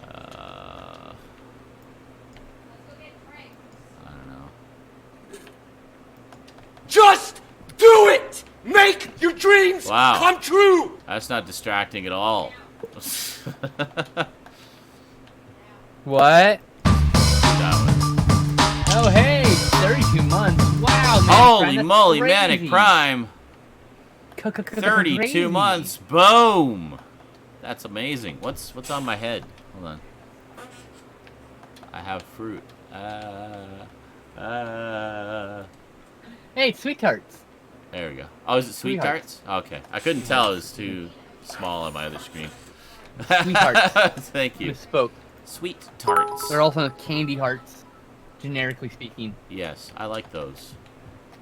I don't know. Just do it! Make your dreams Wow. come true! That's not distracting at all. What? That one. Oh, hey, 32 months. Wow, man. Holy moly, Manic Prime! 32 32 months. Boom! That's amazing. What's on my head? Hold on. I have fruit. Hey, sweet tarts. There we go. Oh, is it Sweet Sweethearts. Tarts? Okay. I couldn't tell. It was too small on my other screen. Sweethearts. Thank you. Misspoke. Sweet Tarts. They're also candy hearts, generically speaking. Yes, I like those.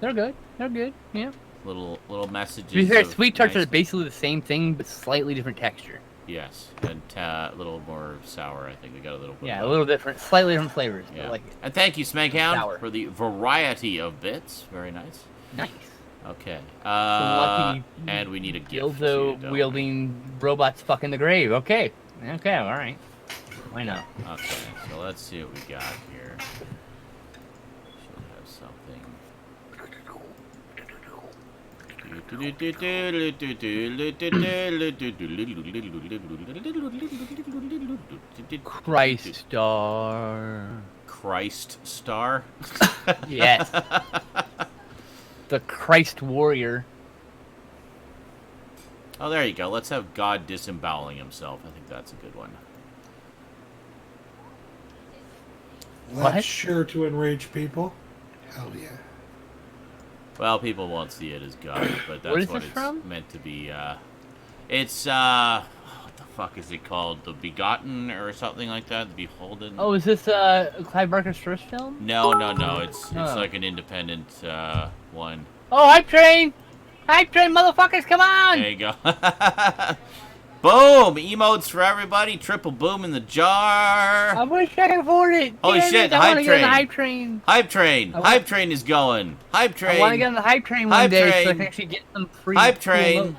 They're good. They're good. Yeah. Little messages. To be fair, of sweet tarts are nice- basically the same thing, but slightly different texture. Yes, and a little more sour. I think we got a little bit. Yeah, of a little different, slightly different flavors. Yeah. I like it. And thank you, Smeghound, Sour. for the variety of bits. Very nice. Nice. Okay. lucky And we need a gift. too, Dildo don't we? wielding robots fucking the grave. Okay. Okay. All right. Why not? Okay, so let's see what we got here. Should have something. Christ star. Christ star. Yes. The Christ warrior. Oh, there you go. Let's have God disemboweling himself. I think that's a good one. What? That's sure to enrage people. Hell yeah. Well, people won't see it as God, but that's What is what this it's from? meant to be. It's what the fuck is it called? The Begotten or something like that? The Beholden? Oh, is this Clive Barker's first film? No. It's Oh. like an independent one. Oh, hype train! Hype train, motherfuckers, come on! There you go. Boom! Emotes for everybody. Triple boom in the jar. I wish I could afford it. Holy Damn shit, it, I want hype to get on the train. hype train. Hype train. I want- Hype train is going. Hype train. I want to get on the hype train one Hype day so I train. can actually get some free. Hype train.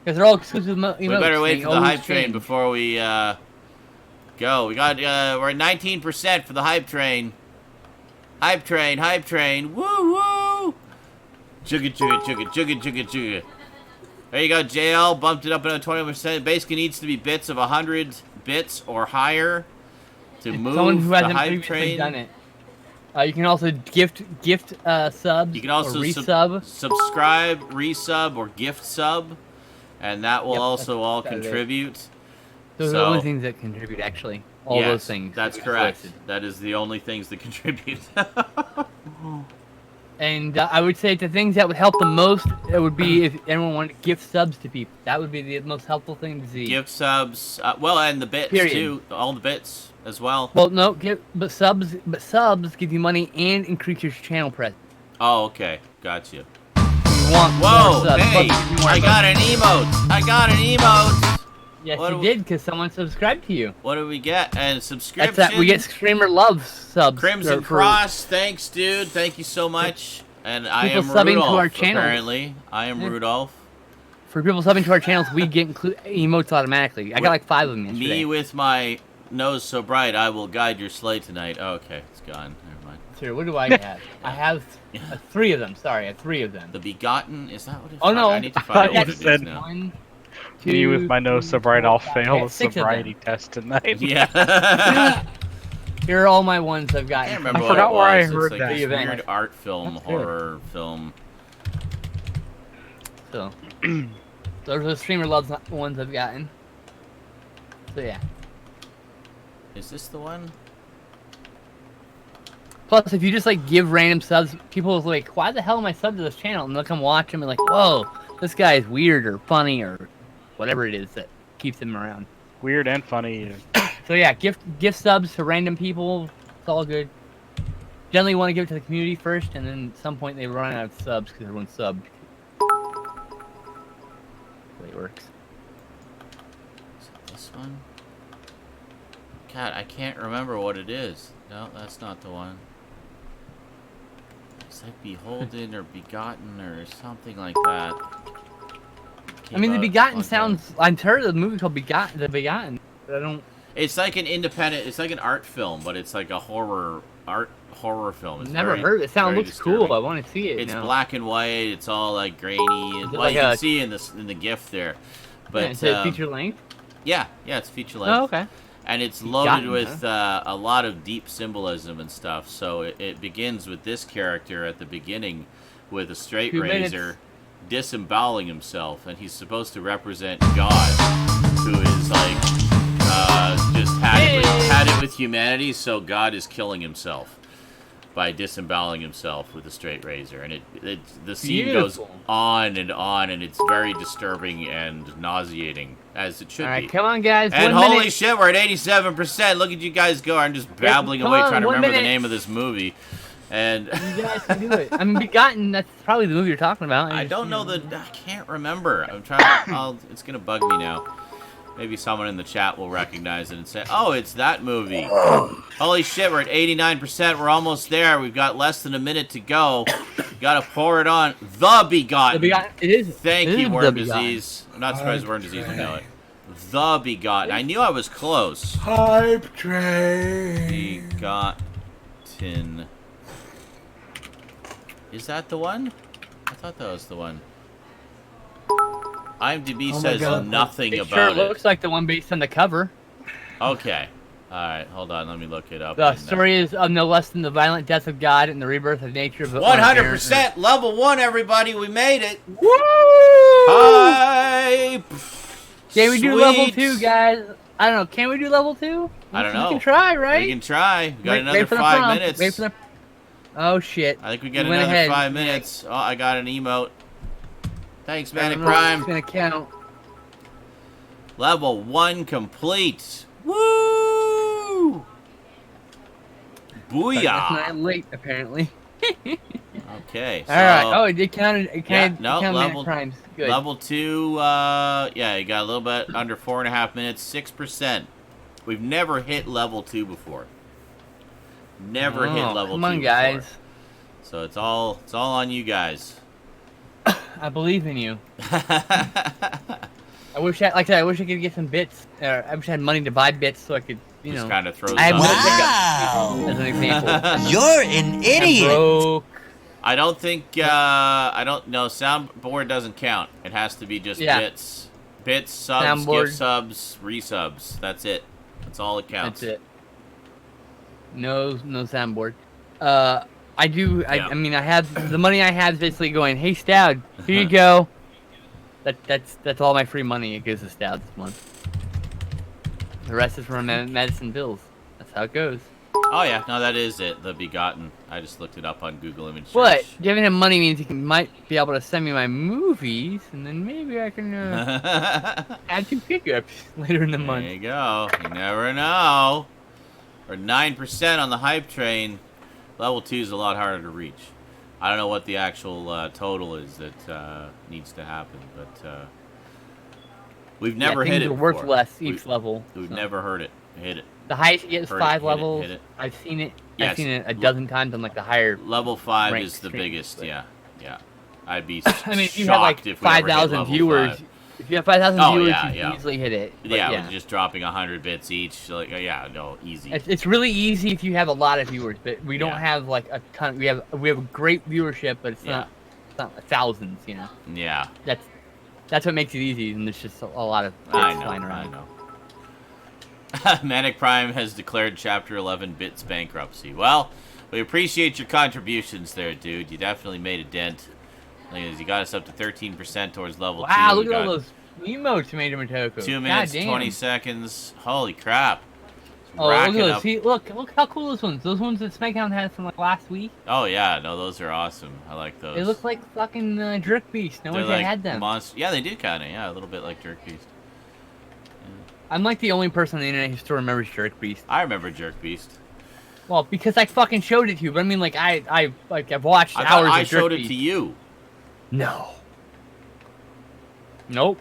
Because they're all exclusive emotes. We better wait they for the always hype train change. before we go. We got we're at 19% for the hype train. Hype train. Woo woo. Chugga chugga chugga chugga chugga chugga. There you go, JL. Bumped it up another 20%. Basically needs to be bits of 100 bits or higher to move Someone who the hasn't hype previously train. done it. You can also gift subs. You can also or resub. subscribe, resub, or gift sub, and that will Yep, also all that is it. contribute. Those are the only things that contribute, actually. All Yes, those things. That's that correct. listed. That is the only things that contribute. And I would say the things that would help the most, it would be if everyone wanted to gift subs to people. That would be the most helpful thing to see. Gift subs, well, and the bits Period. too. All the bits as well. Well, no, but subs give you money and increase your channel presence. Oh, okay, got you. You want Whoa, more subs. hey, plus give you more I got an emote. I got an emote. Yes, what you do- did because someone subscribed to you. What do we get? And subscription. That's that. We get Screamer Love subs. Crimson for- Cross. Thanks, dude. Thank you so much. And I People am subbing to Rudolph. our channel. Apparently, I am Yeah. Rudolph. For people subbing to our channels, we get emotes automatically. I got like 5 of them yesterday. Me with my nose so bright, I will guide your sleigh tonight. Oh, okay, it's gone. Never mind. Sure, what do I have? I have 3 of them. Sorry, I have 3 of them. The Begotten, is that what it is? Oh, no. I need to I find thought out you what it is said- now. 1, Me with 2, my nose so 3, bright, 4, I'll 5. fail I the have 6 of them. sobriety test tonight. Yeah. Here are all my ones I've got. I can't remember I what forgot it where I was. heard It's like that. this event. weird art film, That's good. horror film. So, those are the Streamer Loves ones I've gotten. So yeah. Is this the one? Plus, if you just like give random subs, people will like, "Why the hell am I subbed to this channel?" And they'll come watch them and like, "Whoa, this guy is weird or funny or whatever it is that keeps them around." Weird and funny. So yeah, gift subs to random people. It's all good. Generally, you want to give it to the community first, and then at some point they run out of subs because everyone's subbed. That's the way it works. Is it this one? God, I can't remember what it is. No, that's not the one. It's like Beholden or Begotten or something like that. I mean, The Came out Begotten one time. sounds. I've heard of the movie called The Begotten. But I don't. It's like an independent. It's like an art film, but it's like a horror film. It's Never very- heard. It sounds very looks cool. disturbing. I want to see it. It's now. black and white. It's all like grainy. Is it Well, like you can a- see in the gift there. But Is it feature length? yeah, it's feature length. Oh, okay. And it's Begotten, loaded with a lot of deep symbolism and stuff. So it begins with this character at the beginning with a straight 2 minutes. razor disemboweling himself, and he's supposed to represent God, who is like just had it with humanity. So God is killing himself. by disemboweling himself with a straight razor, and the scene goes on, and it's very disturbing and nauseating, as it should All right, be. come on, guys. And 1 holy minute. shit, we're at 87%. Look at you guys go. I'm just babbling come away on, trying to 1 remember the minute. name of this movie. And You guys can do it. I mean, Begotten, that's probably the movie you're talking about. I don't know I can't remember. I'm trying it's going to bug me now. Maybe someone in the chat will recognize it and say, oh, it's that movie. Holy shit, we're at 89%. We're almost there. We've got less than a minute to go. Got to pour it on. The Begotten. The Begotten. It is. Thank it you, is Worm The Begotten. Disease. I'm not surprised Worm Disease will know it. The Begotten. I knew I was close. Hype train. Begotten. Is that the one? I thought that was the one. IMDb says nothing It about sure it. looks like the one based on the cover. Okay. Alright, hold on. Let me look it up. The story is of no less than the violent death of God and the rebirth of nature. 100%! Level 1, everybody! We made it! Woo! Hype! Can we do level Sweet. 2, guys? I don't know. Can we do level 2? I don't know. We can try, right? We can try. We got Wait another for the 5 prompt. minutes. Wait for the... Oh, shit. I think we got You went another ahead. 5 minutes. Oh, I got an emote. Thanks, I Manic don't know if Prime. It's gonna count. Level 1 complete. Woo! That's Booyah! not late, apparently. Okay, so... All right. Oh, it did count. It counted. no, it counted level- crimes. Good. Level 2, yeah, you got a little bit under 4.5 minutes, 6%. We've never hit level 2 before. Never hit level 2 Come on, before. guys. So it's all on you guys. I believe in you. I wish I wish I could get some bits. I wish I had money to buy bits so I could, Just kind of throws I have on. no pickup, as an example. You're an idiot. Broke. I don't think, I don't know, soundboard doesn't count. It has to be just Yeah. bits. Bits, subs, Soundboard. gift subs, resubs. That's it. That's all it counts. That's it. No soundboard. I do. Yeah. I mean, I have the money I have is basically going. Hey, Stout, here you go. That's all my free money it goes to Stout this month. The rest is from medicine bills. That's how it goes. Oh yeah, no, that is it. The Begotten. I just looked it up on Google Image Search. But giving him money means he might be able to send me my movies, and then maybe I can add some pickups later in the month. There you go. You never know. We're 9% on the hype train. Level 2 is a lot harder to reach. I don't know what the actual total is that needs to happen, but we've never hit things it are worth before. less each level. We've so. never heard it. Hit it. The highest you get is Heard it, 5 hit it, levels. hit it. I've seen it. Yes. I've seen it a dozen times on like the higher. Level 5 ranked is the streams, biggest. but- Yeah. I'd be I mean, if you shocked have like if we ever hit 5,000 level viewers, 5. if you have 5,000 Oh, viewers, yeah, you yeah. can easily hit it. But Yeah, with just dropping 100 bits each. Like, yeah, no, easy. It's really easy if you have a lot of viewers, but we don't Yeah. have like a ton. We have a great viewership, but it's Yeah. not thousands. You know, Yeah. that's what makes it easy, and there's just a lot of I bits flying know. around. Manic Prime has declared Chapter 11 bits bankruptcy. Well, we appreciate your contributions there, dude. You definitely made a dent. You got us up to 13% towards level 2. Wow, We look at all got those emotes, Tomato Matoko. 2 minutes, God damn. 20 seconds. Holy crap. It's Oh, look at racking those. up. See, look how cool those ones. Those ones that SmackDown had from like last week. Oh, yeah. No, those are awesome. I like those. They look like fucking Jerk Beast. No They're one like had them. Yeah, they do kind of. Yeah, a little bit like Jerk Beast. I'm like the only person on the internet who still remembers Jerk Beast. I remember Jerk Beast. Well, because I fucking showed it to you, but I mean, like I've watched I thought hours I of Jerk showed it Beast. to you. No. Nope.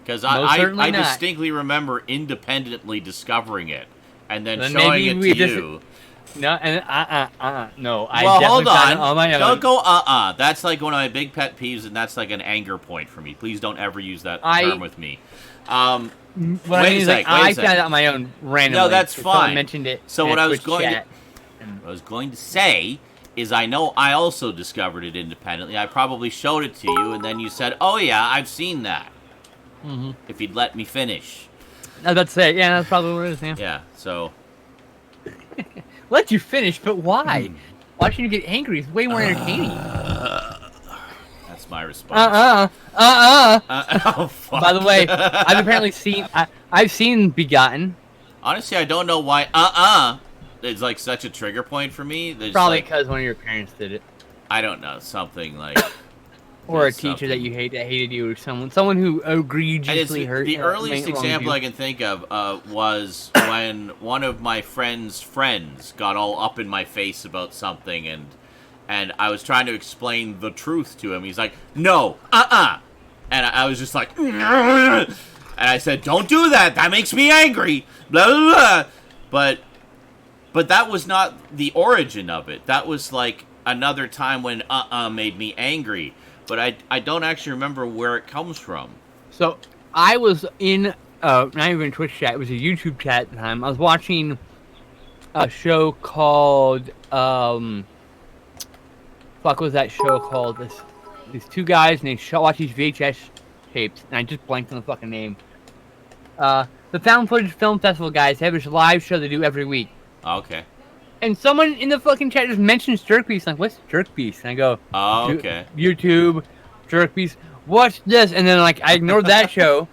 Because Most I certainly not. distinctly remember independently discovering it and then Then showing maybe it we to just- you. No, and no. I Well, definitely hold found it on. my own. Don't go That's like one of my big pet peeves, and that's like an anger point for me. Please don't ever use that term with me. What I Wait mean a is, sec, like, wait a I sec. found out on my own randomly. No, that's Someone fine. mentioned it. So in what a I was Twitch going chat. to say is I know I also discovered it independently. I probably showed it to you, and then you said, "Oh yeah, I've seen that." Mm-hmm. If you'd let me finish. I was about to say, yeah, that's probably what it is. Yeah. Yeah. So. Let you finish, but why? Watching you get angry is way more entertaining. That's my response. Oh, fuck. By the way, I've apparently seen. I've seen Begotten. Honestly, I don't know why. is like such a trigger point for me. There's Probably like, because one of your parents did it. I don't know, something like. Or a there's teacher that something- you hate that hated you, or someone who And it's egregiously hurt. the earliest wronged example you. I can think of was when one of my friend's friends got all up in my face about something, and I was trying to explain the truth to him. He's like, "No, and I was just like, and I said, "Don't do that. That makes me angry." Blah blah blah. But that was not the origin of it. That was like another time when made me angry. But I don't actually remember where it comes from. So I was in not even Twitch chat. It was a YouTube chat at the time. I was watching a show called fuck, what was that show called? These two guys and they watch these VHS tapes, and I just blanked on the fucking name. The Found Footage Film Festival guys have this live show they do every week. Okay. And someone in the fucking chat just mentions Jerk Beast. Like, what's Jerk Beast? And I go, Oh, okay. YouTube, Jerk Beast. What's this? And then like I ignored that show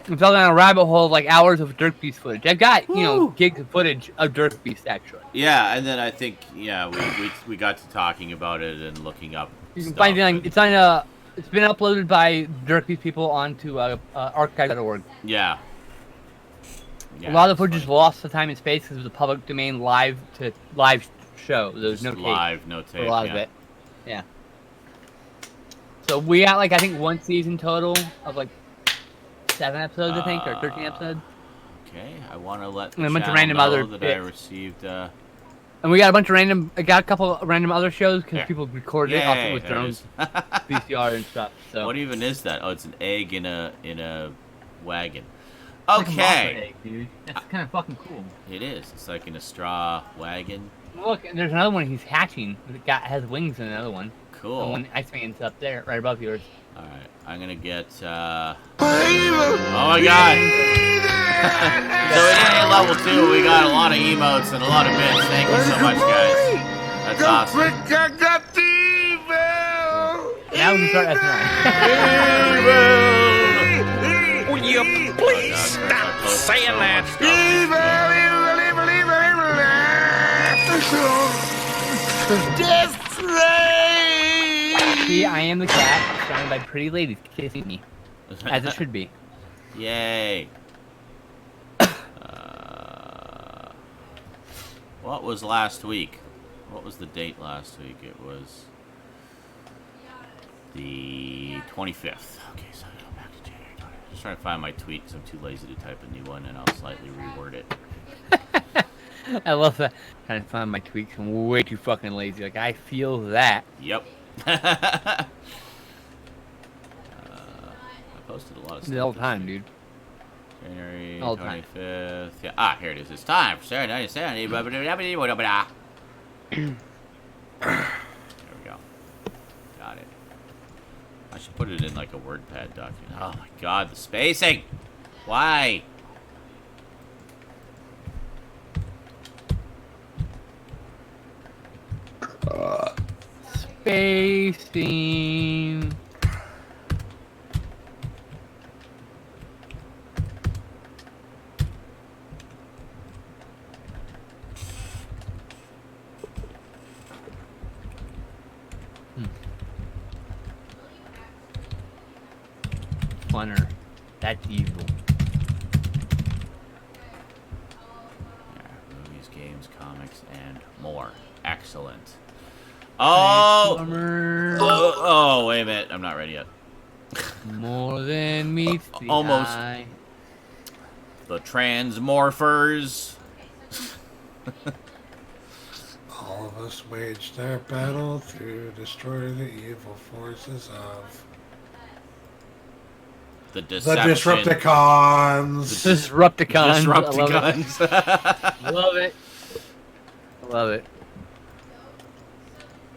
and fell down a rabbit hole of like hours of Jerk Beast footage. I've got gigs of footage of Jerk Beast actually. Yeah, and then I think we got to talking about it and looking up. You can stuff find it on. and- It's on It's been uploaded by Jerk Beast people onto archive.org. Yeah. A lot of the it's footage is funny. lost to time and space because it was a public domain live show. There was Just no tape live, no tape. for a lot yeah. of it. Yeah. So we got like I think one season total of like 7 episodes I think or 13 episodes, Okay, I want to let And the a bunch of channel random know other that I bits. received. and we got a bunch of random. I got a couple of random other shows because Yeah. people recorded it off Yay, with their there it own is. VCR and stuff. So What even is that? Oh, it's an egg in a wagon. It's like a muffin Okay, egg, dude. That's kind of fucking cool. it is. It's like in a straw wagon. Look, and there's another one he's hatching. It has wings in another one. The Cool. one Iceman's up there, right above yours. All right, I'm gonna get. Oh my god! So we did a level 2. We got a lot of emotes and a lot of bits. Thank you so much, guys. That's awesome. Now we can start S9. Will you please stop saying that? See, I am the cat, surrounded by pretty ladies kissing me, as it should be. Yay! What was last week? What was the date last week? It was the 25th. Okay, so I go back to January 20th. Just trying to find my tweet because I'm too lazy to type a new one, and I'll slightly reword it. I love that. Trying to find my tweaks. I'm way too fucking lazy. Like, I feel that. Yep. I posted a lot of stuff. The whole this time, week. dude. January All the time. 25th. Yeah. Here it is. It's time for Saturday. There we go. Got it. I should put it in like a WordPad document. Oh my god, the spacing! Why? Spacing. Funner. That's evil. Yeah, movies, games, comics, and more. Excellent. Oh! Transformers, Oh, wait a minute. I'm not ready yet. more than meets the Almost. eye. The Transmorphers. All of us waged our battle to destroy the evil forces of The the Deception. Disrupticons. Disrupticons. Disrupticons. I love it. I love it.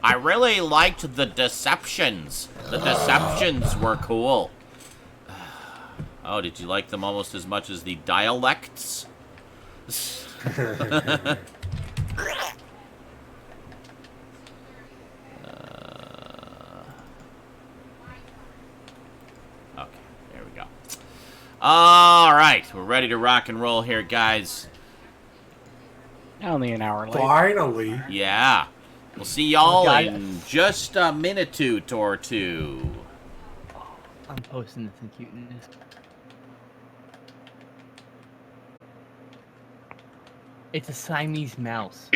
I really liked the Deceptions. The Deceptions were cool. Oh, did you like them almost as much as the Dialects? Okay, there we go. All right, we're ready to rock and roll here, guys. Only an hour late. Finally. Yeah. We'll see y'all God. in just a minute or two. I'm posting this in cuteness. It's a Siamese mouse.